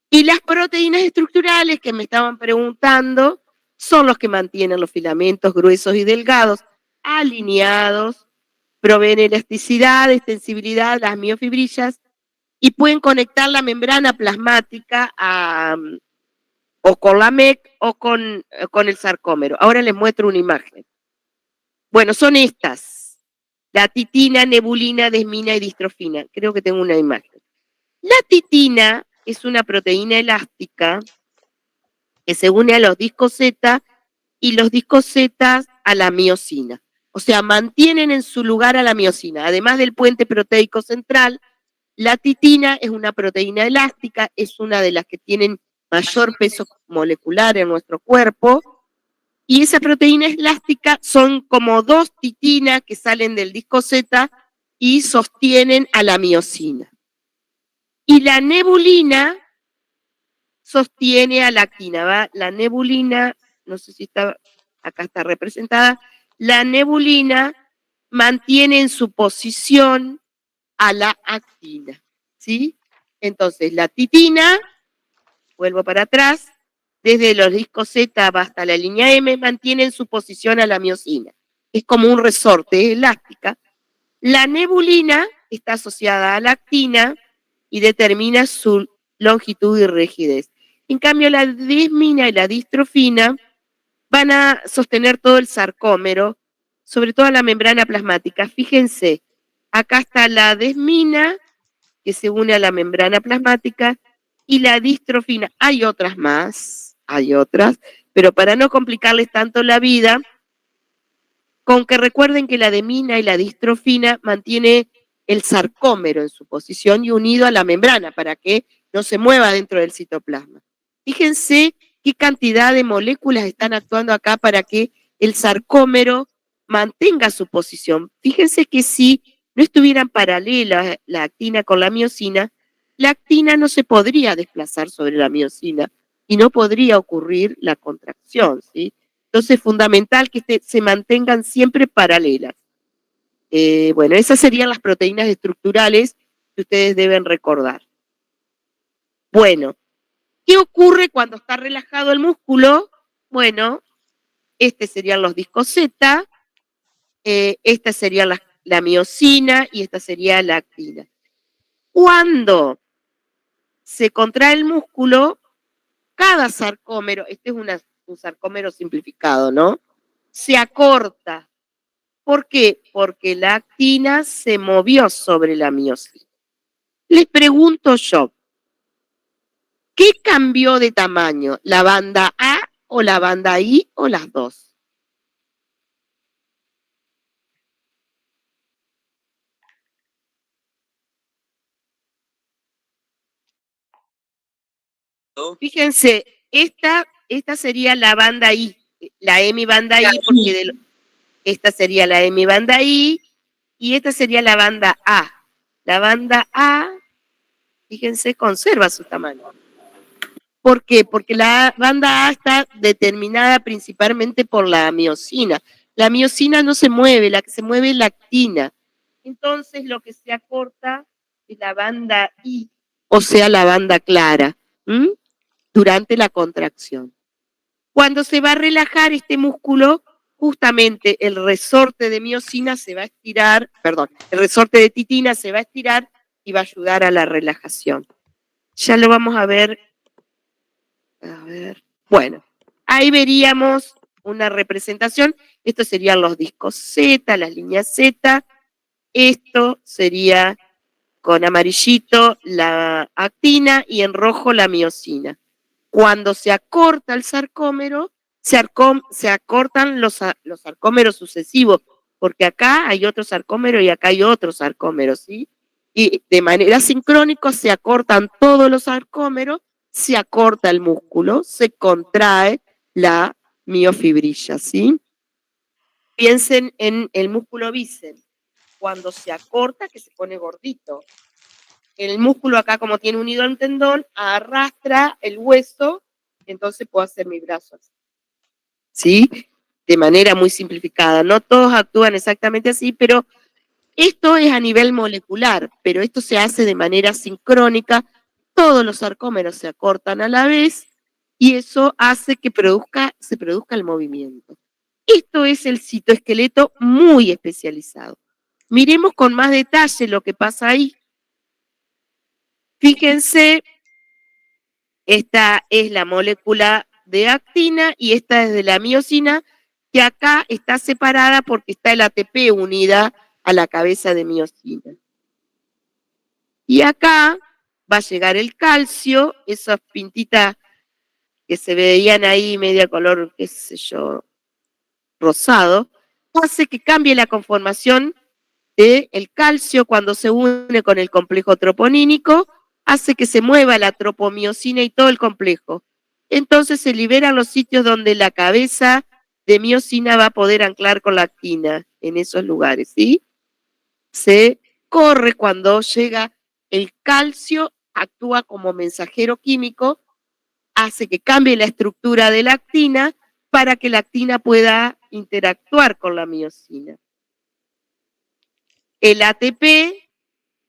Y las proteínas estructurales que me estaban preguntando son los que mantienen los filamentos gruesos y delgados alineados, proveen elasticidad, extensibilidad, las miofibrillas, y pueden conectar la membrana plasmática o con la MEC o con el sarcómero. Ahora les muestro una imagen. Bueno, son estas: la titina, nebulina, desmina y distrofina. Creo que tengo una imagen. La titina es una proteína elástica que se une a los discos Z y los discos Z a la miosina. O sea, mantienen en su lugar a la miosina. Además del puente proteico central, la titina es una proteína elástica, es una de las que tienen mayor peso molecular en nuestro cuerpo, y esa proteína elástica son como dos titinas que salen del disco Z y sostienen a la miosina. Y la nebulina sostiene a la actina, ¿va? La nebulina, no sé si está, acá está representada, la nebulina mantiene en su posición a la actina, ¿sí? Entonces, la titina, vuelvo para atrás, desde los discos Z hasta la línea M, mantiene en su posición a la miosina. Es como un resorte, es elástica. La nebulina está asociada a la actina y determina su longitud y rigidez. En cambio, la desmina y la distrofina van a sostener todo el sarcómero, sobre todo la membrana plasmática. Fíjense, acá está la desmina, que se une a la membrana plasmática, y la distrofina. Hay otras más, hay otras, pero para no complicarles tanto la vida, con que recuerden que la desmina y la distrofina mantiene el sarcómero en su posición y unido a la membrana para que no se mueva dentro del citoplasma. Fíjense qué cantidad de moléculas están actuando acá para que el sarcómero mantenga su posición. Fíjense que si no estuvieran paralelas la actina con la miosina no se podría desplazar sobre la miosina y no podría ocurrir la contracción, ¿sí? Entonces es fundamental que se mantengan siempre paralelas. Bueno, esas serían las proteínas estructurales que ustedes deben recordar. Bueno, ¿qué ocurre cuando está relajado el músculo? Bueno, serían los discos Z, esta sería la miosina y esta sería la actina. Cuando se contrae el músculo, cada sarcómero, este es un sarcómero simplificado, ¿no? Se acorta. ¿Por qué? Porque la actina se movió sobre la miosina. Les pregunto yo, ¿qué cambió de tamaño? ¿La banda A o la banda I o las dos? Fíjense, esta sería la banda I, la hemi banda I, porque esta sería la hemi banda I y esta sería la banda A. La banda A, fíjense, conserva su tamaño. ¿Por qué? Porque la banda A está determinada principalmente por la miosina. La miosina no se mueve, la que se mueve es la actina. Entonces lo que se acorta es la banda I, o sea, la banda clara, durante la contracción. Cuando se va a relajar este músculo, justamente el resorte de miosina se va a estirar, el resorte de titina se va a estirar y va a ayudar a la relajación. Ya lo vamos a ver. A ver, bueno, ahí veríamos una representación. Estos serían los discos Z, las líneas Z. Esto sería con amarillito la actina y en rojo la miosina. Cuando se acorta el sarcómero, se acortan los sarcómeros sucesivos, porque acá hay otro sarcómero y acá hay otro sarcómero, ¿sí? Y de manera sincrónica se acortan todos los sarcómeros, se acorta el músculo, se contrae la miofibrillas, ¿sí? Piensen en el músculo bíceps. Cuando se acorta, que se pone gordito. El músculo acá, como tiene unido al tendón, arrastra el hueso, entonces puedo hacer mi brazo así. ¿Sí? De manera muy simplificada. No todos actúan exactamente así, pero esto es a nivel molecular, pero esto se hace de manera sincrónica. Todos los sarcómeros se acortan a la vez y eso hace que se produzca el movimiento. Esto es el citoesqueleto muy especializado. Miremos con más detalle lo que pasa ahí. Fíjense, esta es la molécula de actina y esta es de la miosina, que acá está separada porque está el ATP unida a la cabeza de miosina. Y acá va a llegar el calcio, esas pintitas que se veían ahí media color, qué sé yo, rosado, hace que cambie la conformación del calcio cuando se une con el complejo troponínico, hace que se mueva la tropomiosina y todo el complejo. Entonces se liberan los sitios donde la cabeza de miosina va a poder anclar con la actina, en esos lugares, ¿sí? Se corre cuando llega el calcio, actúa como mensajero químico, hace que cambie la estructura de la actina para que la actina pueda interactuar con la miosina. El ATP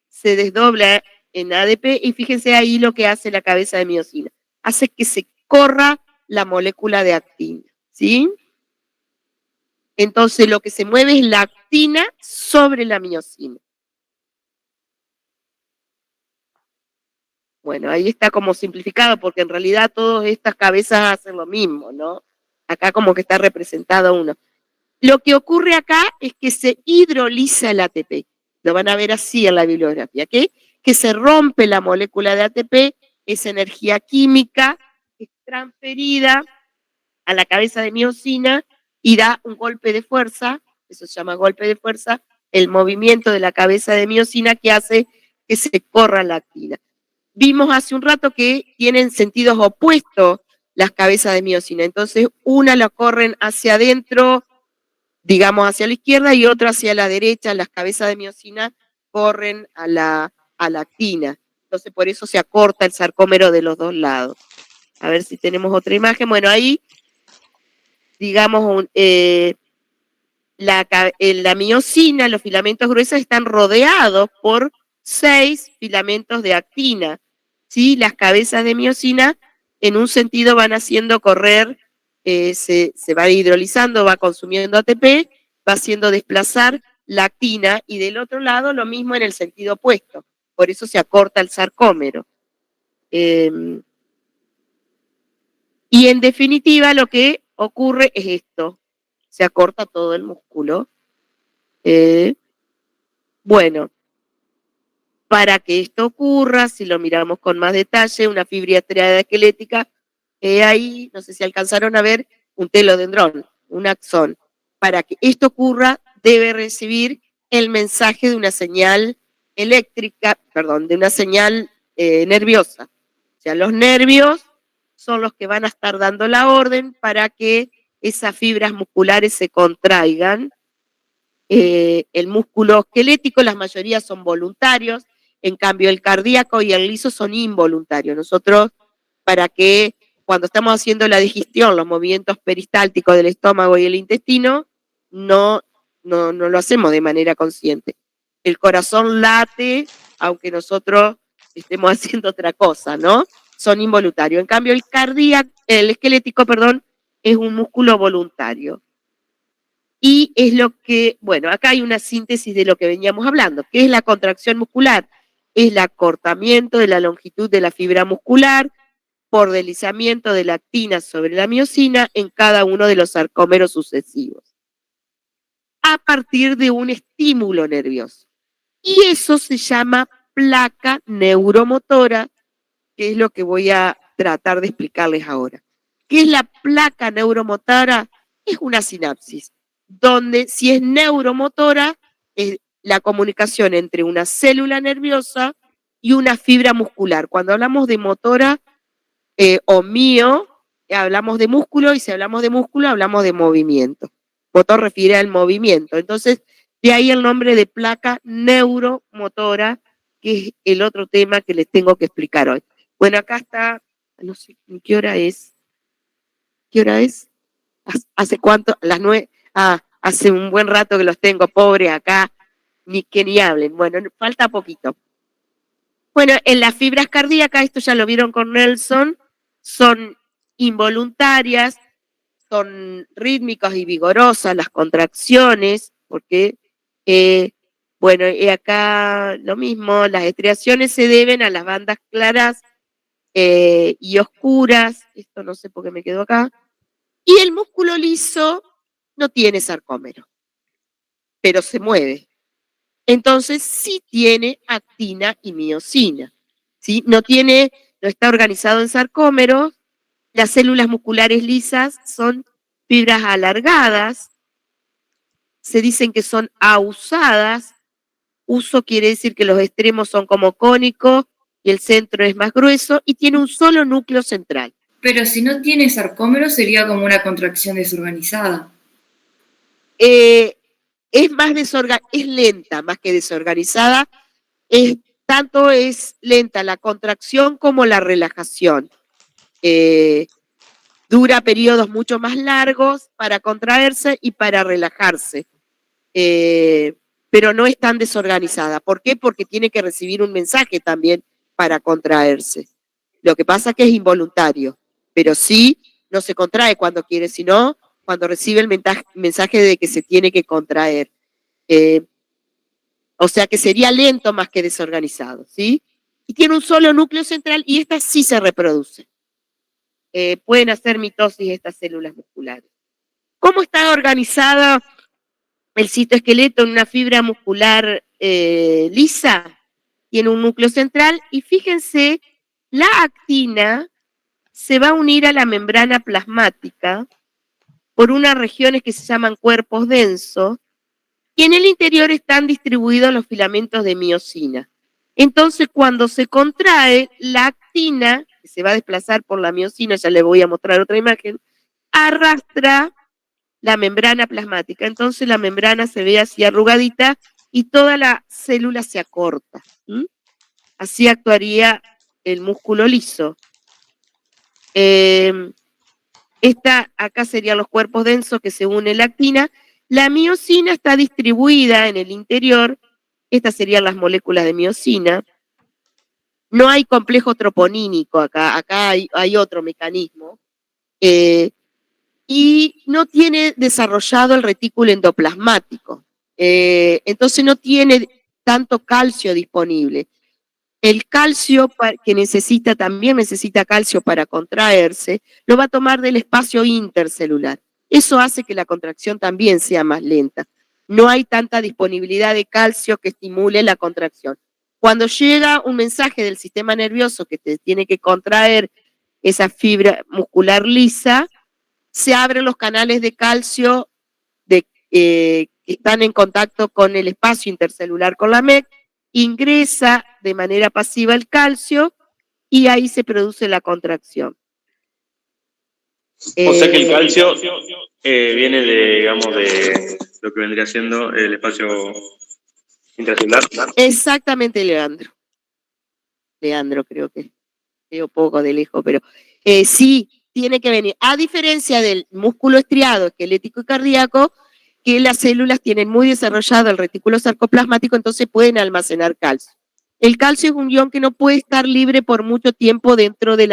se desdobla en ADP y fíjense ahí lo que hace la cabeza de miosina. Hace que se corra la molécula de actina, ¿sí? Entonces lo que se mueve es la actina sobre la miosina. Bueno, ahí está como simplificado porque en realidad todas estas cabezas hacen lo mismo, ¿no? Acá como que está representado uno. Lo que ocurre acá es que se hidroliza el ATP. Lo van a ver así en la bibliografía, ¿ok? Que se rompe la molécula de ATP, esa energía química es transferida a la cabeza de miosina y da un golpe de fuerza, eso se llama golpe de fuerza, el movimiento de la cabeza de miosina que hace que se corra la actina. Vimos hace un rato que tienen sentidos opuestos las cabezas de miosina, entonces una la corren hacia adentro, digamos hacia la izquierda, y otra hacia la derecha. Las cabezas de miosina corren a la actina. Entonces por eso se acorta el sarcómero de los dos lados. A ver si tenemos otra imagen. Bueno, ahí, digamos, la miosina, los filamentos gruesos están rodeados por 6 filamentos de actina. ¿Sí? Las cabezas de miosina en un sentido van haciendo correr, se va hidrolizando, va consumiendo ATP, va haciendo desplazar la actina, y del otro lado lo mismo en el sentido opuesto. Por eso se acorta el sarcómero. Y en definitiva lo que ocurre es esto. Se acorta todo el músculo. Bueno, para que esto ocurra, si lo miramos con más detalle, una fibra estriada esquelética, ahí, no sé si alcanzaron a ver, un telodendrón, un axón. Para que esto ocurra, debe recibir el mensaje de una señal eléctrica, perdón, de una señal nerviosa. O sea, los nervios son los que van a estar dando la orden para que esas fibras musculares se contraigan. El músculo esquelético, la mayoría son voluntarios, en cambio el cardíaco y el liso son involuntarios. Nosotros, para que cuando estamos haciendo la digestión, los movimientos peristálticos del estómago y el intestino, no lo hacemos de manera consciente. El corazón late, aunque nosotros estemos haciendo otra cosa, ¿no? Son involuntarios. En cambio el esquelético, perdón, es un músculo voluntario. Y es lo que, bueno, acá hay una síntesis de lo que veníamos hablando. ¿Qué es la contracción muscular? Es el acortamiento de la longitud de la fibra muscular por deslizamiento de la actina sobre la miosina en cada uno de los sarcómeros sucesivos, a partir de un estímulo nervioso. Y eso se llama placa neuromotora, que es lo que voy a tratar de explicarles ahora. ¿Qué es la placa neuromotora? Es una sinapsis, donde si es neuromotora, es la comunicación entre una célula nerviosa y una fibra muscular. Cuando hablamos de motora o hablamos de músculo, y si hablamos de músculo, hablamos de movimiento. Motor refiere al movimiento. Entonces, de ahí el nombre de placa neuromotora, que es el otro tema que les tengo que explicar hoy. Bueno, acá está, no sé ni qué hora es. ¿Qué hora es? ¿Hace cuánto? Las 9. Hace un buen rato que los tengo pobres acá, ni que ni hablen. Bueno, falta poquito. Bueno, en las fibras cardíacas, esto ya lo vieron con Nelson, son involuntarias, son rítmicas y vigorosas las contracciones, porque, bueno, y acá lo mismo, las estriaciones se deben a las bandas claras y oscuras, esto no sé por qué me quedó acá, y el músculo liso no tiene sarcómero, pero se mueve. Entonces sí tiene actina y miosina, ¿sí? No está organizado en sarcómeros. Las células musculares lisas son fibras alargadas, se dicen que son ausadas. Uso quiere decir que los extremos son como cónicos y el centro es más grueso y tiene un solo núcleo central. Pero si no tiene sarcómero sería como una contracción desorganizada. Es lenta más que desorganizada. Tanto es lenta la contracción como la relajación. Dura periodos mucho más largos para contraerse y para relajarse. Pero no es tan desorganizada. ¿Por qué? Porque tiene que recibir un mensaje también para contraerse. Lo que pasa es que es involuntario, pero sí no se contrae cuando quiere, sino cuando recibe el mensaje de que se tiene que contraer. O sea que sería lento más que desorganizado, ¿sí? Y tiene un solo núcleo central y esta sí se reproduce. Pueden hacer mitosis estas células musculares. ¿Cómo está organizada el citoesqueleto en una fibra muscular lisa? Tiene un núcleo central y fíjense, la actina se va a unir a la membrana plasmática por unas regiones que se llaman cuerpos densos, y en el interior están distribuidos los filamentos de miosina. Entonces, cuando se contrae, la actina, que se va a desplazar por la miosina, ya les voy a mostrar otra imagen, arrastra la membrana plasmática. Entonces, la membrana se ve así arrugadita y toda la célula se acorta. Así actuaría el músculo liso. Acá serían los cuerpos densos que se une la actina. La miosina está distribuida en el interior. Estas serían las moléculas de miosina. No hay complejo troponínico acá. Acá hay otro mecanismo. Y no tiene desarrollado el retículo endoplasmático. Entonces no tiene tanto calcio disponible. El calcio que también necesita calcio para contraerse, lo va a tomar del espacio intercelular. Eso hace que la contracción también sea más lenta. No hay tanta disponibilidad de calcio que estimule la contracción. Cuando llega un mensaje del sistema nervioso que te tiene que contraer esa fibra muscular lisa, se abren los canales de calcio que están en contacto con el espacio intercelular, con la MEC, ingresa de manera pasiva el calcio y ahí se produce la contracción. O sea que el calcio viene digamos, de lo que vendría siendo el espacio intracelular. Exactamente, Leandro. Leandro creo que veo poco de lejos, pero sí, tiene que venir. A diferencia del músculo estriado, esquelético y cardíaco, que las células tienen muy desarrollado el retículo sarcoplasmático, entonces pueden almacenar calcio. El calcio es un ion que no puede estar libre por mucho tiempo dentro de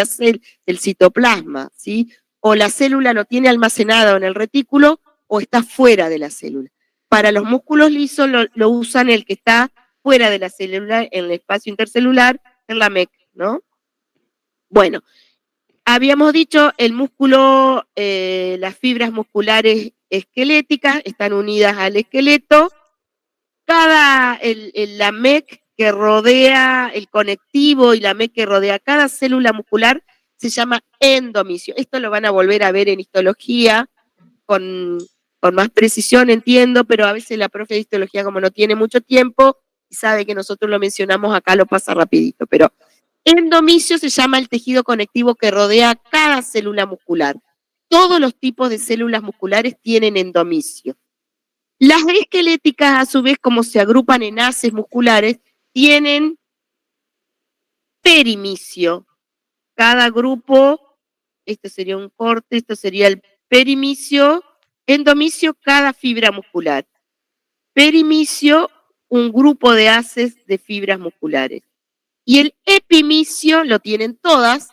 del citoplasma, ¿sí? O la célula lo tiene almacenado en el retículo o está fuera de la célula. Para los músculos lisos lo usan el que está fuera de la célula, en el espacio intercelular, en la MEC, ¿no? Bueno, habíamos dicho el músculo, las fibras musculares esqueléticas están unidas al esqueleto. La MEC que rodea el conectivo y la MEC que rodea cada célula muscular se llama endomisio. Esto lo van a volver a ver en histología con más precisión, entiendo, pero a veces la profe de histología, como no tiene mucho tiempo y sabe que nosotros lo mencionamos acá, lo pasa rapidito. Pero Endomisio se llama el tejido conectivo que rodea cada célula muscular. Todos los tipos de células musculares tienen endomisio. Las esqueléticas, a su vez, como se agrupan en haces musculares, tienen perimisio. Cada grupo, este sería un corte, esto sería el perimisio, endomisio, cada fibra muscular. Perimisio, un grupo de haces de fibras musculares. Y el epimisio, lo tienen todas,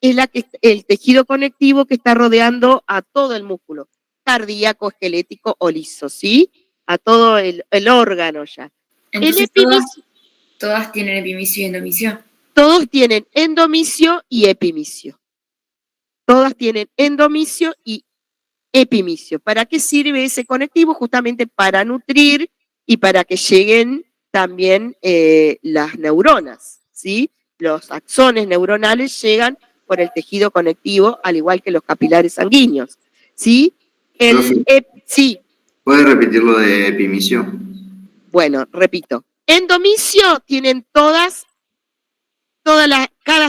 es el tejido conectivo que está rodeando a todo el músculo, cardíaco, esquelético o liso, ¿sí? A todo el órgano ya. Entonces El epimisio, todas tienen epimisio y endomisio. todos tienen endomisio y epimisio. Todas tienen endomisio y epimisio. ¿Para qué sirve ese conectivo? Justamente para nutrir y para que lleguen también las neuronas, ¿sí? Los axones neuronales llegan por el tejido conectivo, al igual que los capilares sanguíneos, ¿sí? Sí. ¿Puede repetir lo de epimisio? Bueno, repito. Endomisio tienen cada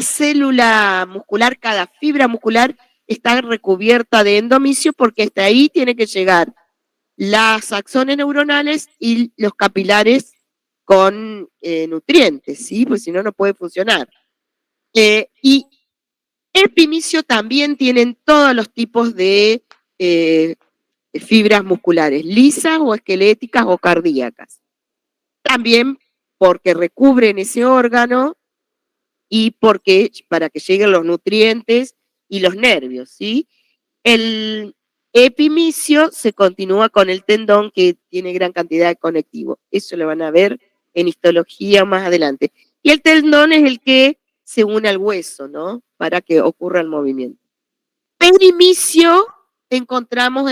célula muscular, cada fibra muscular está recubierta de endomisio porque hasta ahí tiene que llegar las axones neuronales y los capilares con nutrientes, ¿sí? Pues si no, no puede funcionar. Y epimisio también tienen todos los tipos de fibras musculares, lisas o esqueléticas o cardíacas. También porque recubren ese órgano y porque para que lleguen los nutrientes y los nervios, ¿sí? El epimisio se continúa con el tendón que tiene gran cantidad de conectivo. Eso lo van a ver en histología más adelante. Y el tendón es el que se une al hueso, ¿no? Para que ocurra el movimiento. Perimisio encontramos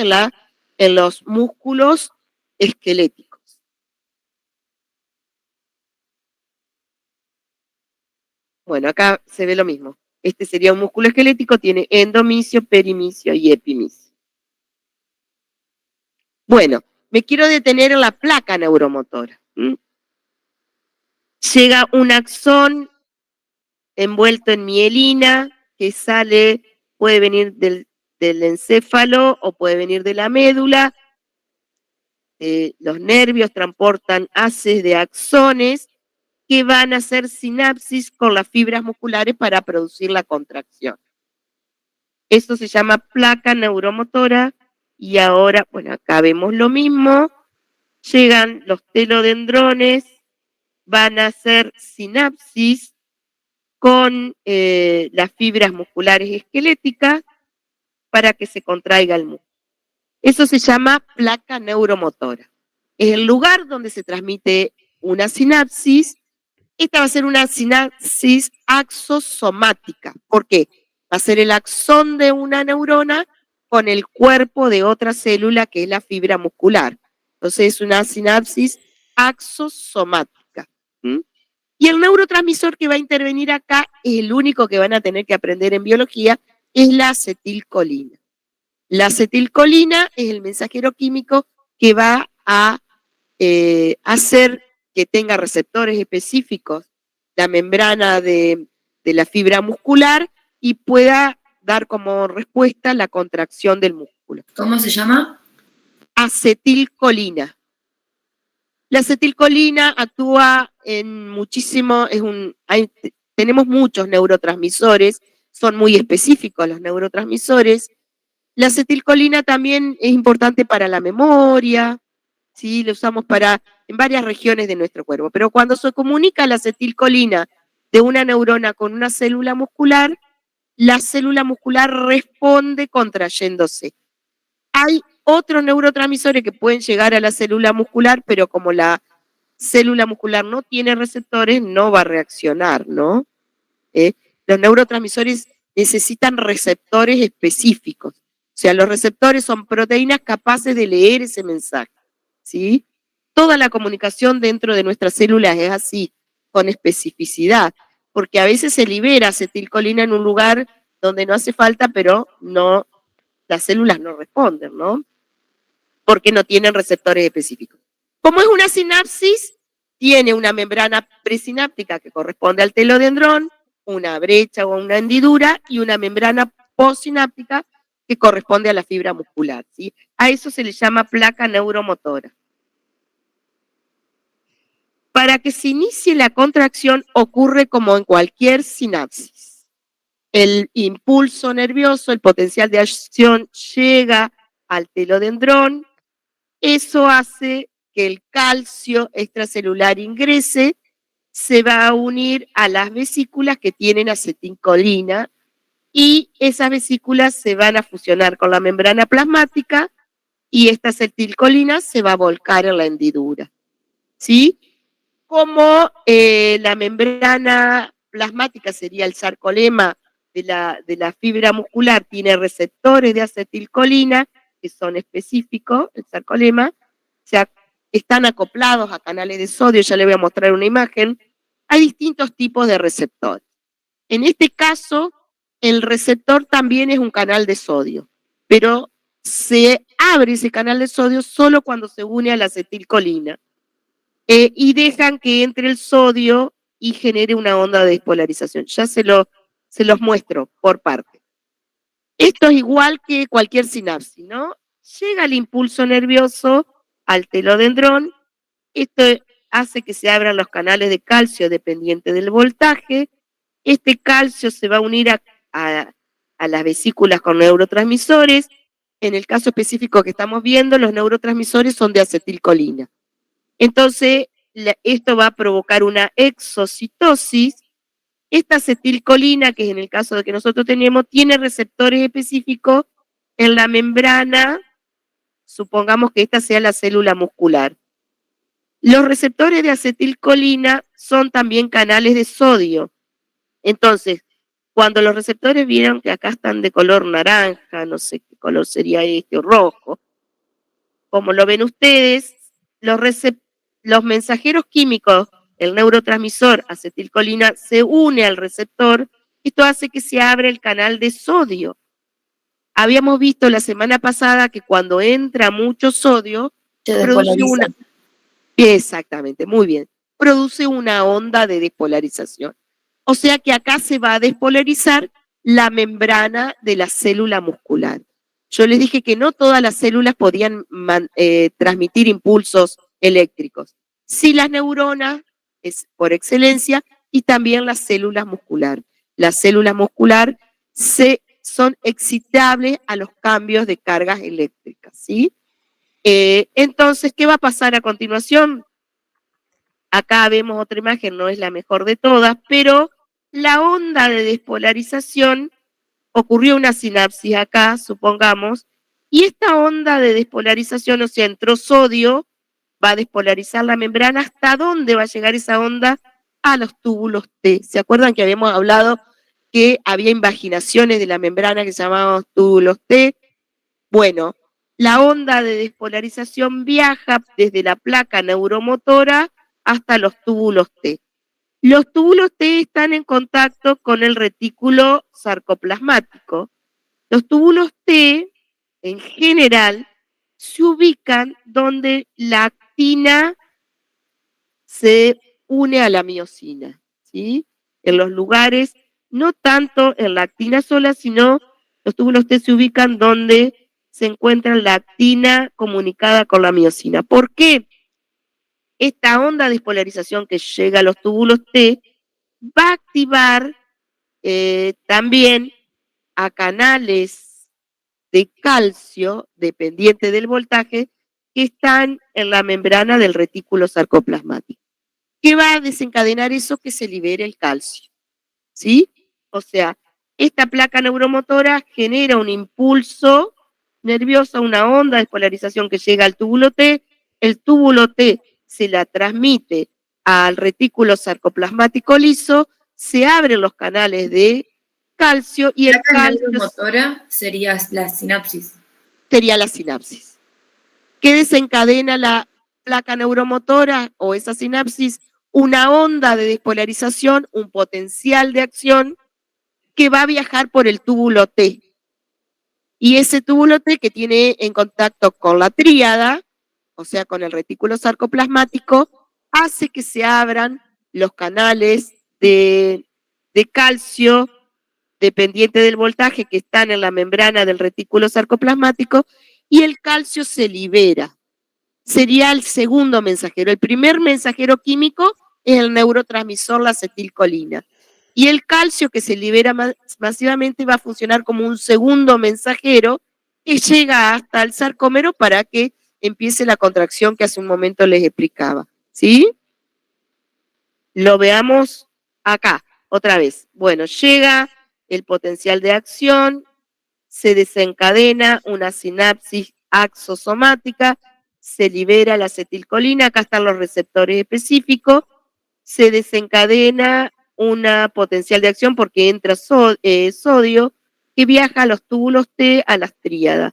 en los músculos esqueléticos. Bueno, acá se ve lo mismo. Este sería un músculo esquelético, tiene endomisio, perimisio y epimisio. Bueno, me quiero detener en la placa neuromotora. Llega un axón envuelto en mielina que puede venir del encéfalo o puede venir de la médula. Los nervios transportan haces de axones que van a hacer sinapsis con las fibras musculares para producir la contracción. Esto se llama placa neuromotora y ahora, bueno, acá vemos lo mismo. Llegan los telodendrones, van a hacer sinapsis con las fibras musculares esqueléticas para que se contraiga el músculo. Eso se llama placa neuromotora. Es el lugar donde se transmite una sinapsis. Esta va a ser una sinapsis axosomática. ¿Por qué? Va a ser el axón de una neurona con el cuerpo de otra célula que es la fibra muscular. Entonces es una sinapsis axosomática. Y el neurotransmisor que va a intervenir acá es el único que van a tener que aprender en biología, es la acetilcolina. La acetilcolina es el mensajero químico que va a hacer que tenga receptores específicos la membrana de la fibra muscular y pueda dar como respuesta la contracción del músculo. ¿Cómo se llama? Acetilcolina. La acetilcolina actúa en muchísimo, tenemos muchos neurotransmisores, son muy específicos los neurotransmisores. La acetilcolina también es importante para la memoria, ¿sí? Lo usamos en varias regiones de nuestro cuerpo, pero cuando se comunica la acetilcolina de una neurona con una célula muscular, la célula muscular responde contrayéndose. Hay otros neurotransmisores que pueden llegar a la célula muscular, pero como la célula muscular no tiene receptores, no va a reaccionar, ¿no? Los neurotransmisores necesitan receptores específicos. O sea, los receptores son proteínas capaces de leer ese mensaje, ¿sí? Toda la comunicación dentro de nuestras células es así, con especificidad, porque a veces se libera acetilcolina en un lugar donde no hace falta, pero no, las células no responden, ¿no? Porque no tienen receptores específicos. Como es una sinapsis, tiene una membrana presináptica que corresponde al telodendrón, una brecha o una hendidura y una membrana postsináptica que corresponde a la fibra muscular, ¿sí? A eso se le llama placa neuromotora. Para que se inicie la contracción ocurre como en cualquier sinapsis. El impulso nervioso, el potencial de acción llega al telodendrón. Eso hace que el calcio extracelular ingrese, se va a unir a las vesículas que tienen acetilcolina y esas vesículas se van a fusionar con la membrana plasmática y esta acetilcolina se va a volcar en la hendidura, ¿sí? Como la membrana plasmática sería el sarcolema de la fibra muscular, tiene receptores de acetilcolina que son específicos, el sarcolema, o sea, están acoplados a canales de sodio, ya le voy a mostrar una imagen. Hay distintos tipos de receptores. En este caso, el receptor también es un canal de sodio, pero se abre ese canal de sodio solo cuando se une a la acetilcolina. Y dejan que entre el sodio y genere una onda de despolarización. Ya se los muestro por parte. Esto es igual que cualquier sinapsis, ¿no? Llega el impulso nervioso al telodendrón, esto hace que se abran los canales de calcio dependiente del voltaje, este calcio se va a unir a las vesículas con neurotransmisores, en el caso específico que estamos viendo, los neurotransmisores son de acetilcolina. Entonces, esto va a provocar una exocitosis. Esta acetilcolina, que es en el caso de que nosotros tenemos, tiene receptores específicos en la membrana, supongamos que esta sea la célula muscular. Los receptores de acetilcolina son también canales de sodio. Entonces, cuando los receptores vieron que acá están de color naranja, no sé qué color sería este, o rojo, como lo ven ustedes, los mensajeros químicos, el neurotransmisor acetilcolina se une al receptor, esto hace que se abra el canal de sodio. Habíamos visto la semana pasada que cuando entra mucho sodio, produce una... Exactamente, muy bien. Produce una onda de despolarización. O sea que acá se va a despolarizar la membrana de la célula muscular. Yo les dije que no todas las células podían transmitir impulsos eléctricos. Sí, las neuronas es por excelencia y también las células musculares. Las células musculares son excitables a los cambios de cargas eléctricas, ¿sí? Entonces, ¿qué va a pasar a continuación? Acá vemos otra imagen, no es la mejor de todas, pero la onda de despolarización, ocurrió una sinapsis acá, supongamos, y esta onda de despolarización, o sea, entró sodio, va a despolarizar la membrana. ¿Hasta dónde va a llegar esa onda? A los túbulos T. ¿Se acuerdan que habíamos hablado que había invaginaciones de la membrana que se llamaban túbulos T? Bueno, la onda de despolarización viaja desde la placa neuromotora hasta los túbulos T. Los túbulos T están en contacto con el retículo sarcoplasmático. Los túbulos T, en general, se ubican donde la actina se une a la miosina, ¿sí? En los lugares, no tanto en la actina sola, sino los túbulos T se ubican donde se encuentra la actina comunicada con la miosina. ¿Por qué? Esta onda de despolarización que llega a los túbulos T va a activar también a canales de calcio dependiente del voltaje que están en la membrana del retículo sarcoplasmático. ¿Qué va a desencadenar eso? Que se libere el calcio, ¿sí? O sea, esta placa neuromotora genera un impulso nervioso, una onda de despolarización que llega al túbulo T, el túbulo T se la transmite al retículo sarcoplasmático liso, se abren los canales de calcio y el calcio neuromotora sería la sinapsis. Sería la sinapsis. ¿Qué desencadena la placa neuromotora o esa sinapsis? Una onda de despolarización, un potencial de acción que va a viajar por el túbulo T. Y ese túbulo T que tiene en contacto con la tríada, o sea, con el retículo sarcoplasmático, hace que se abran los canales de de calcio dependiente del voltaje que están en la membrana del retículo sarcoplasmático y el calcio se libera. Sería el segundo mensajero. El primer mensajero químico es el neurotransmisor, la acetilcolina. Y el calcio que se libera masivamente va a funcionar como un segundo mensajero que llega hasta el sarcómero para que empiece la contracción que hace un momento les explicaba. ¿Sí? Lo veamos acá, otra vez. Bueno, llega el potencial de acción, se desencadena una sinapsis axosomática, se libera la acetilcolina, acá están los receptores específicos, se desencadena una potencial de acción porque entra sodio que viaja a los túbulos T a las tríadas.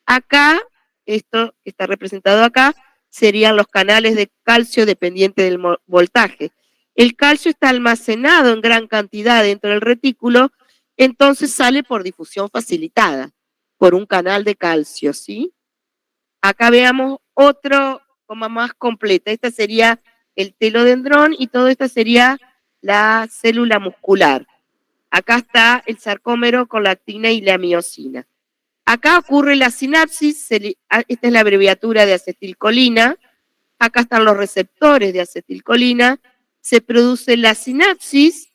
Acá, esto que está representado acá, serían los canales de calcio dependientes del voltaje. El calcio está almacenado en gran cantidad dentro del retículo, entonces sale por difusión facilitada, por un canal de calcio, ¿sí? Acá veamos otro como más completa. Esta sería el telodendrón y todo esto sería la célula muscular. Acá está el sarcómero con la actina y la miosina. Acá ocurre la sinapsis, esta es la abreviatura de acetilcolina. Acá están los receptores de acetilcolina. Se produce la sinapsis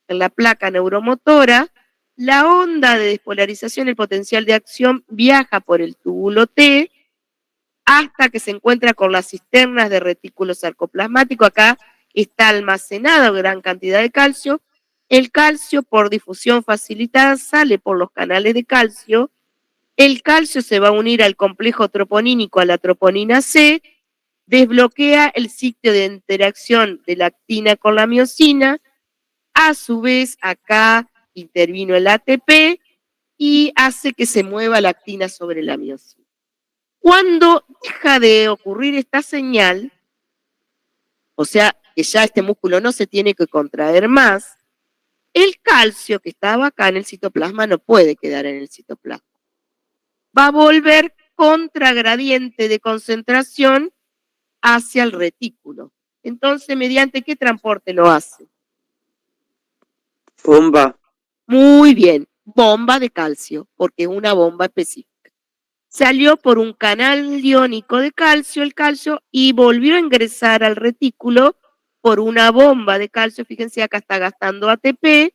en la placa neuromotora. La onda de despolarización, el potencial de acción, viaja por el túbulo T hasta que se encuentra con las cisternas de retículo sarcoplasmático. Acá está almacenada gran cantidad de calcio. El calcio, por difusión facilitada, sale por los canales de calcio. El calcio se va a unir al complejo troponínico, a la troponina C, desbloquea el sitio de interacción de la actina con la miosina. A su vez, acá intervino el ATP y hace que se mueva la actina sobre la miosina. Cuando deja de ocurrir esta señal, o sea, que ya este músculo no se tiene que contraer más, el calcio que estaba acá en el citoplasma no puede quedar en el citoplasma. Va a volver contragradiente de concentración hacia el retículo. Entonces, ¿mediante qué transporte lo hace? Bomba. Muy bien, bomba de calcio, porque es una bomba específica. Salió por un canal iónico de calcio, el calcio, y volvió a ingresar al retículo por una bomba de calcio. Fíjense, acá está gastando ATP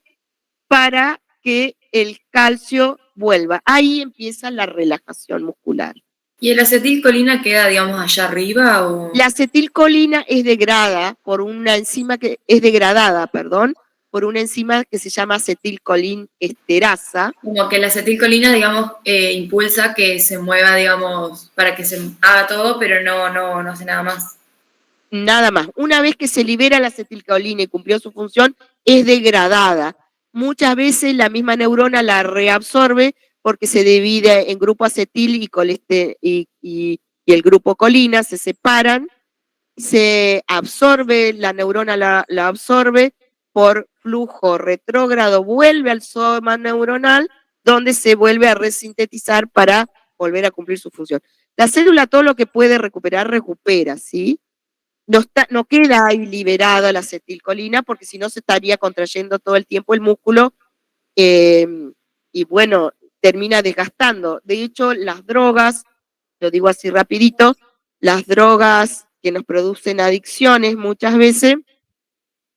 para que el calcio vuelva. Ahí empieza la relajación muscular. ¿Y el acetilcolina queda, digamos, allá arriba? O... La acetilcolina es degradada por una enzima que es degradada, por una enzima que se llama acetilcolinesterasa. Como que la acetilcolina, digamos, impulsa que se mueva, digamos, para que se haga todo, pero no hace nada más. Nada más. Una vez que se libera la acetilcolina y cumplió su función, es degradada. Muchas veces la misma neurona la reabsorbe porque se divide en grupo acetil y el grupo colina, se separan, se absorbe, la neurona la absorbe por flujo retrógrado, vuelve al soma neuronal, donde se vuelve a resintetizar para volver a cumplir su función. La célula todo lo que puede recuperar, recupera, ¿sí? No queda ahí liberada la acetilcolina, porque si no se estaría contrayendo todo el tiempo el músculo y bueno, termina desgastando. De hecho, las drogas, lo digo así rapidito, las drogas que nos producen adicciones muchas veces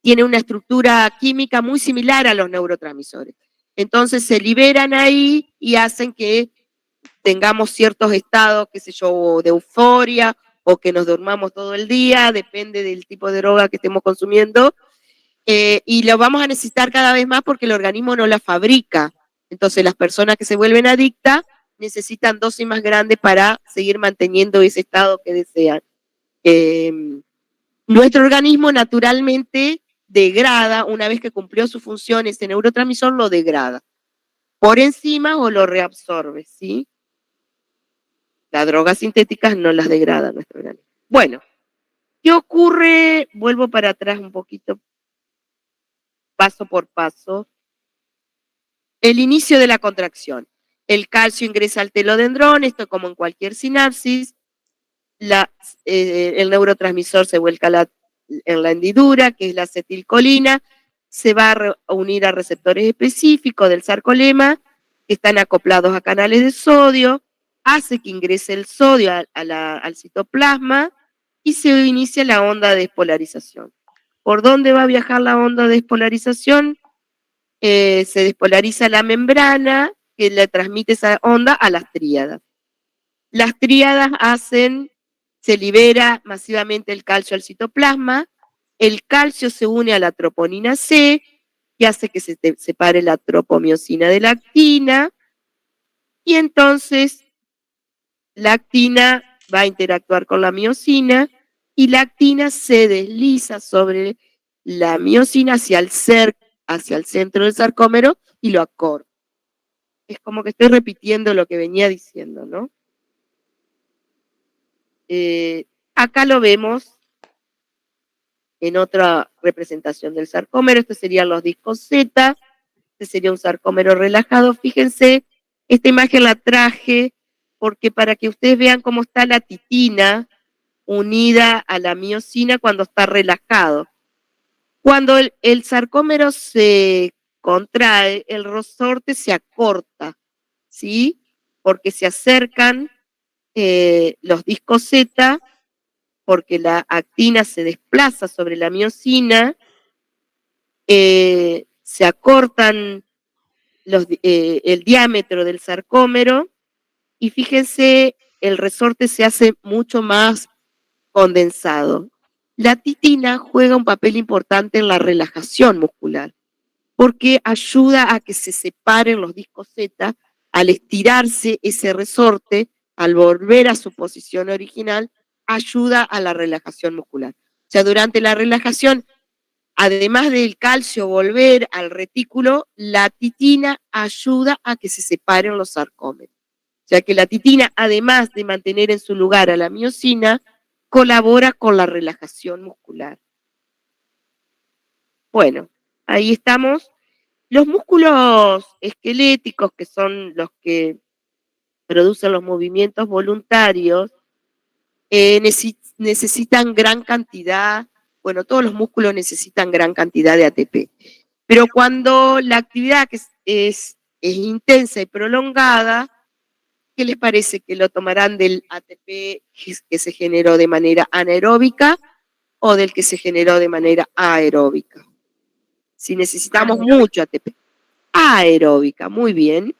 tienen una estructura química muy similar a los neurotransmisores. Entonces se liberan ahí y hacen que tengamos ciertos estados, qué sé yo, de euforia o que nos durmamos todo el día, depende del tipo de droga que estemos consumiendo, y lo vamos a necesitar cada vez más porque el organismo no la fabrica. Entonces las personas que se vuelven adictas necesitan dosis más grandes para seguir manteniendo ese estado que desean. Nuestro organismo naturalmente degrada, una vez que cumplió su función, ese neurotransmisor lo degrada por encima o lo reabsorbe, ¿sí? Las drogas sintéticas no las degrada nuestro organismo. Bueno, ¿qué ocurre? Vuelvo para atrás un poquito, paso por paso. El inicio de la contracción. El calcio ingresa al telodendrón, esto como en cualquier sinapsis. El neurotransmisor se vuelca en la hendidura, que es la acetilcolina, se va a unir a receptores específicos del sarcolema que están acoplados a canales de sodio, hace que ingrese el sodio al citoplasma y se inicia la onda de despolarización. ¿Por dónde va a viajar la onda de despolarización? Se despolariza la membrana que le transmite esa onda a las tríadas. Las tríadas se libera masivamente el calcio al citoplasma, el calcio se une a la troponina C, que hace que se separe la tropomiosina de la actina, y entonces la actina va a interactuar con la miosina, y la actina se desliza sobre la miosina hacia el centro del sarcómero y lo acorta. Es como que estoy repitiendo lo que venía diciendo, ¿no? Acá lo vemos en otra representación del sarcómero. Estos serían los discos Z. Este sería un sarcómero relajado. Fíjense, esta imagen la traje porque para que ustedes vean cómo está la titina unida a la miosina cuando está relajado. Cuando el sarcómero se contrae, el resorte se acorta, ¿sí? Porque se acercan los discos Z, porque la actina se desplaza sobre la miosina, se acortan el diámetro del sarcómero y fíjense, el resorte se hace mucho más condensado. La titina juega un papel importante en la relajación muscular porque ayuda a que se separen los discos Z al estirarse ese resorte, al volver a su posición original, ayuda a la relajación muscular. O sea, durante la relajación, además del calcio volver al retículo, la titina ayuda a que se separen los sarcómeros. O sea que la titina, además de mantener en su lugar a la miosina, colabora con la relajación muscular. Bueno, ahí estamos. Los músculos esqueléticos, que son los que producen los movimientos voluntarios, necesitan gran cantidad, bueno, todos los músculos necesitan gran cantidad de ATP, pero cuando la actividad es intensa y prolongada, ¿qué les parece? ¿Que lo tomarán del ATP que se generó de manera anaeróbica o del que se generó de manera aeróbica? Si necesitamos mucho ATP. Aeróbica, muy bien.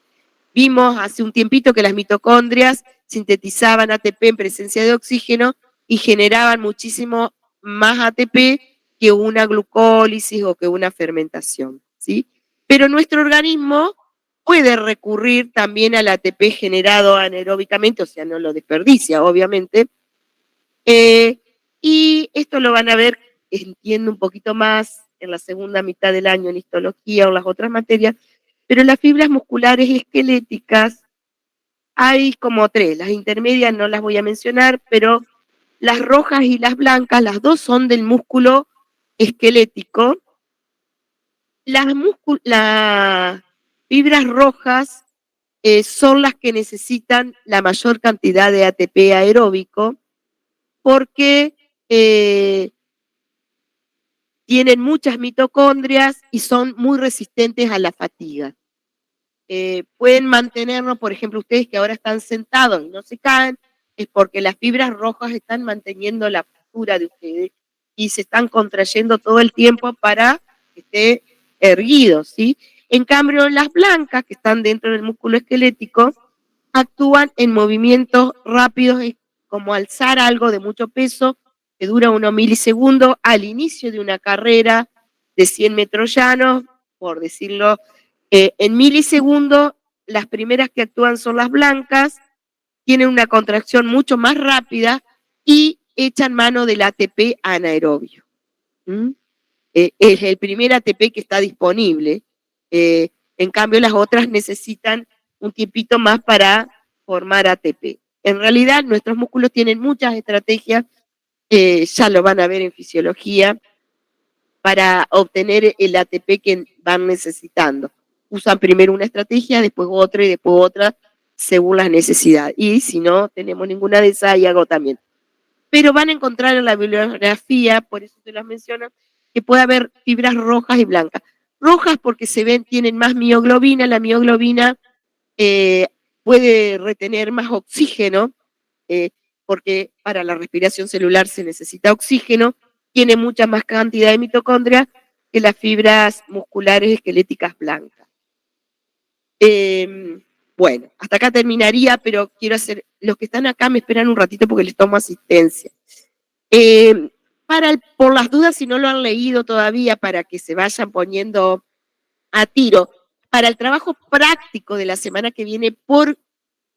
Vimos hace un tiempito que las mitocondrias sintetizaban ATP en presencia de oxígeno y generaban muchísimo más ATP que una glucólisis o que una fermentación, ¿sí? Pero nuestro organismo puede recurrir también al ATP generado anaeróbicamente, o sea, no lo desperdicia, obviamente. Y esto lo van a ver, entiendo un poquito más en la segunda mitad del año en histología o en las otras materias, pero las fibras musculares esqueléticas hay como tres. Las intermedias no las voy a mencionar, pero las rojas y las blancas, las dos son del músculo esquelético. Las fibras rojas son las que necesitan la mayor cantidad de ATP aeróbico porque tienen muchas mitocondrias y son muy resistentes a la fatiga. Pueden mantenernos, por ejemplo, ustedes que ahora están sentados y no se caen, es porque las fibras rojas están manteniendo la postura de ustedes y se están contrayendo todo el tiempo para que esté erguido, ¿sí? En cambio, las blancas, que están dentro del músculo esquelético, actúan en movimientos rápidos, como alzar algo de mucho peso, que dura unos milisegundos al inicio de una carrera de 100 metros llanos, por decirlo, en milisegundos, las primeras que actúan son las blancas, tienen una contracción mucho más rápida y echan mano del ATP anaerobio. Es el primer ATP que está disponible. En cambio, las otras necesitan un tiempito más para formar ATP. En realidad, nuestros músculos tienen muchas estrategias, ya lo van a ver en fisiología, para obtener el ATP que van necesitando. Usan primero una estrategia, después otra y después otra, según las necesidades. Y si no tenemos ninguna de esas, hay agotamiento. Pero van a encontrar en la bibliografía, por eso se las menciono, que puede haber fibras rojas y blancas. Rojas porque tienen más mioglobina, la mioglobina puede retener más oxígeno, porque para la respiración celular se necesita oxígeno, tiene mucha más cantidad de mitocondria que las fibras musculares esqueléticas blancas. Bueno, hasta acá terminaría, pero quiero hacer, los que están acá me esperan un ratito porque les tomo asistencia. Por las dudas, si no lo han leído todavía, para que se vayan poniendo a tiro, para el trabajo práctico de la semana que viene, por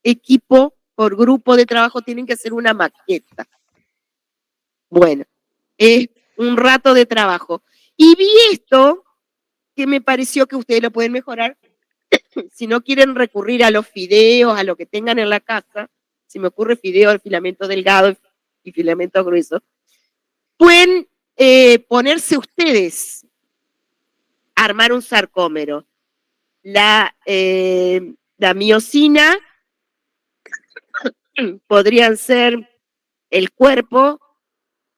equipo, por grupo de trabajo, tienen que hacer una maqueta. Bueno, es un rato de trabajo. Y vi esto, que me pareció que ustedes lo pueden mejorar, si no quieren recurrir a los fideos, a lo que tengan en la casa, si me ocurre fideo, el filamento delgado y filamento grueso, pueden ponerse ustedes a armar un sarcómero. La miosina podrían ser el cuerpo,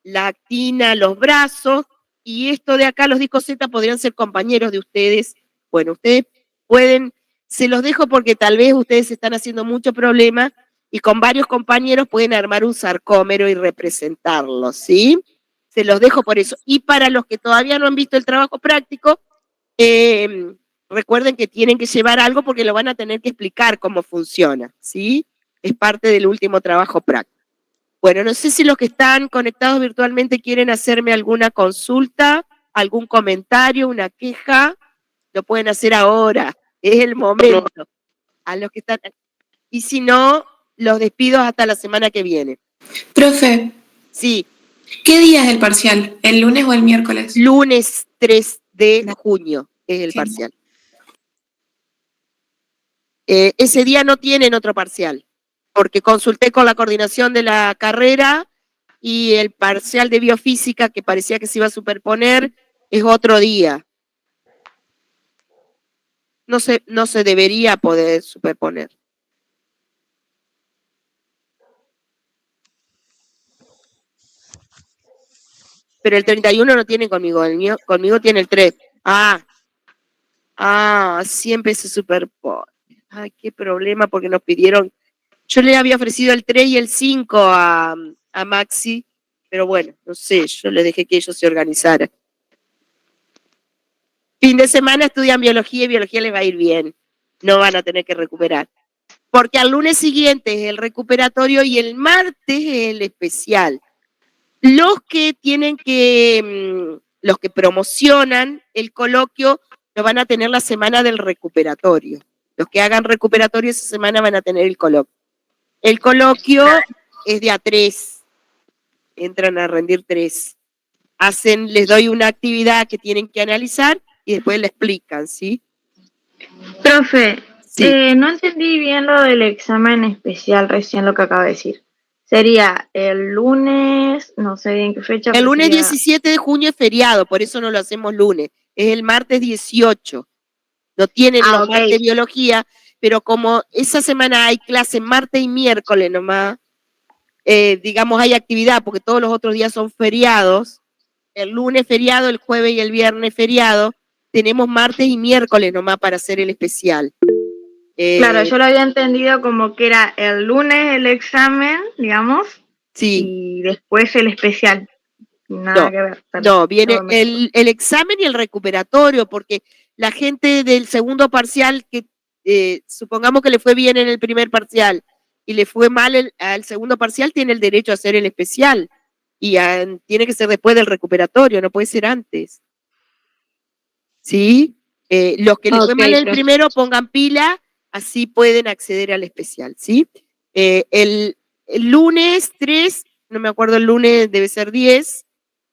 la actina, los brazos, y esto de acá, los discos Z, podrían ser compañeros de ustedes. Bueno, ustedes pueden, se los dejo porque tal vez ustedes están haciendo mucho problema y con varios compañeros pueden armar un sarcómero y representarlo, ¿sí? Se los dejo por eso. Y para los que todavía no han visto el trabajo práctico, recuerden que tienen que llevar algo porque lo van a tener que explicar cómo funciona, ¿sí? Es parte del último trabajo práctico. Bueno, no sé si los que están conectados virtualmente quieren hacerme alguna consulta, algún comentario, una queja, lo pueden hacer ahora, es el momento. A los que están, y si no, los despido hasta la semana que viene. Profe, Sí, ¿qué día es el parcial? ¿El lunes o el miércoles? lunes 3 de junio es el parcial. Ese día no tienen otro parcial, porque consulté con la coordinación de la carrera y el parcial de biofísica, que parecía que se iba a superponer, es otro día. No se debería poder superponer. Pero el 31 no tiene conmigo, conmigo tiene el 3. Siempre se superpone. Ay, qué problema, porque nos pidieron. Yo le había ofrecido el 3 y el 5 a Maxi, pero bueno, no sé, yo le dejé que ellos se organizaran. Fin de semana estudian biología y biología les va a ir bien. No van a tener que recuperar. Porque al lunes siguiente es el recuperatorio y el martes es el especial. Los que promocionan el coloquio lo van a tener la semana del recuperatorio. Los que hagan recuperatorio esa semana van a tener el coloquio. El coloquio es de A3. Entran a rendir 3. Les doy una actividad que tienen que analizar y después le explican, ¿sí? Profe, Sí. No entendí bien lo del examen especial recién, lo que acaba de decir. Sería el lunes, no sé bien qué fecha. El lunes sería... 17 de junio es feriado, por eso no lo hacemos lunes. Es el martes 18. No tienen los martes de biología, pero como esa semana hay clase martes y miércoles nomás, digamos hay actividad, porque todos los otros días son feriados. El lunes feriado, el jueves y el viernes feriado. Tenemos martes y miércoles nomás para hacer el especial. Claro, yo lo había entendido como que era el lunes el examen, digamos, Sí. y después el especial. Nada que ver. No, viene el examen y el recuperatorio, porque la gente del segundo parcial, que supongamos que le fue bien en el primer parcial y le fue mal al segundo parcial, tiene el derecho a hacer el especial. Y tiene que ser después del recuperatorio, no puede ser antes. ¿Sí? Los que les fue mal el primero, pongan pila, así pueden acceder al especial, ¿sí? El lunes 3, no me acuerdo el lunes, debe ser 10,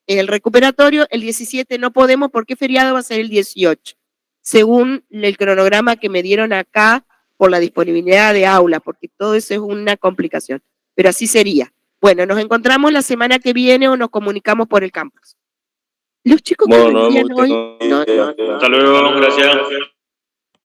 el recuperatorio, el 17 no podemos porque feriado va a ser el 18, según el cronograma que me dieron acá por la disponibilidad de aula, porque todo eso es una complicación, pero así sería. Bueno, nos encontramos la semana que viene o nos comunicamos por el campus. Los chicos que vendrían hoy... Hasta luego, gracias.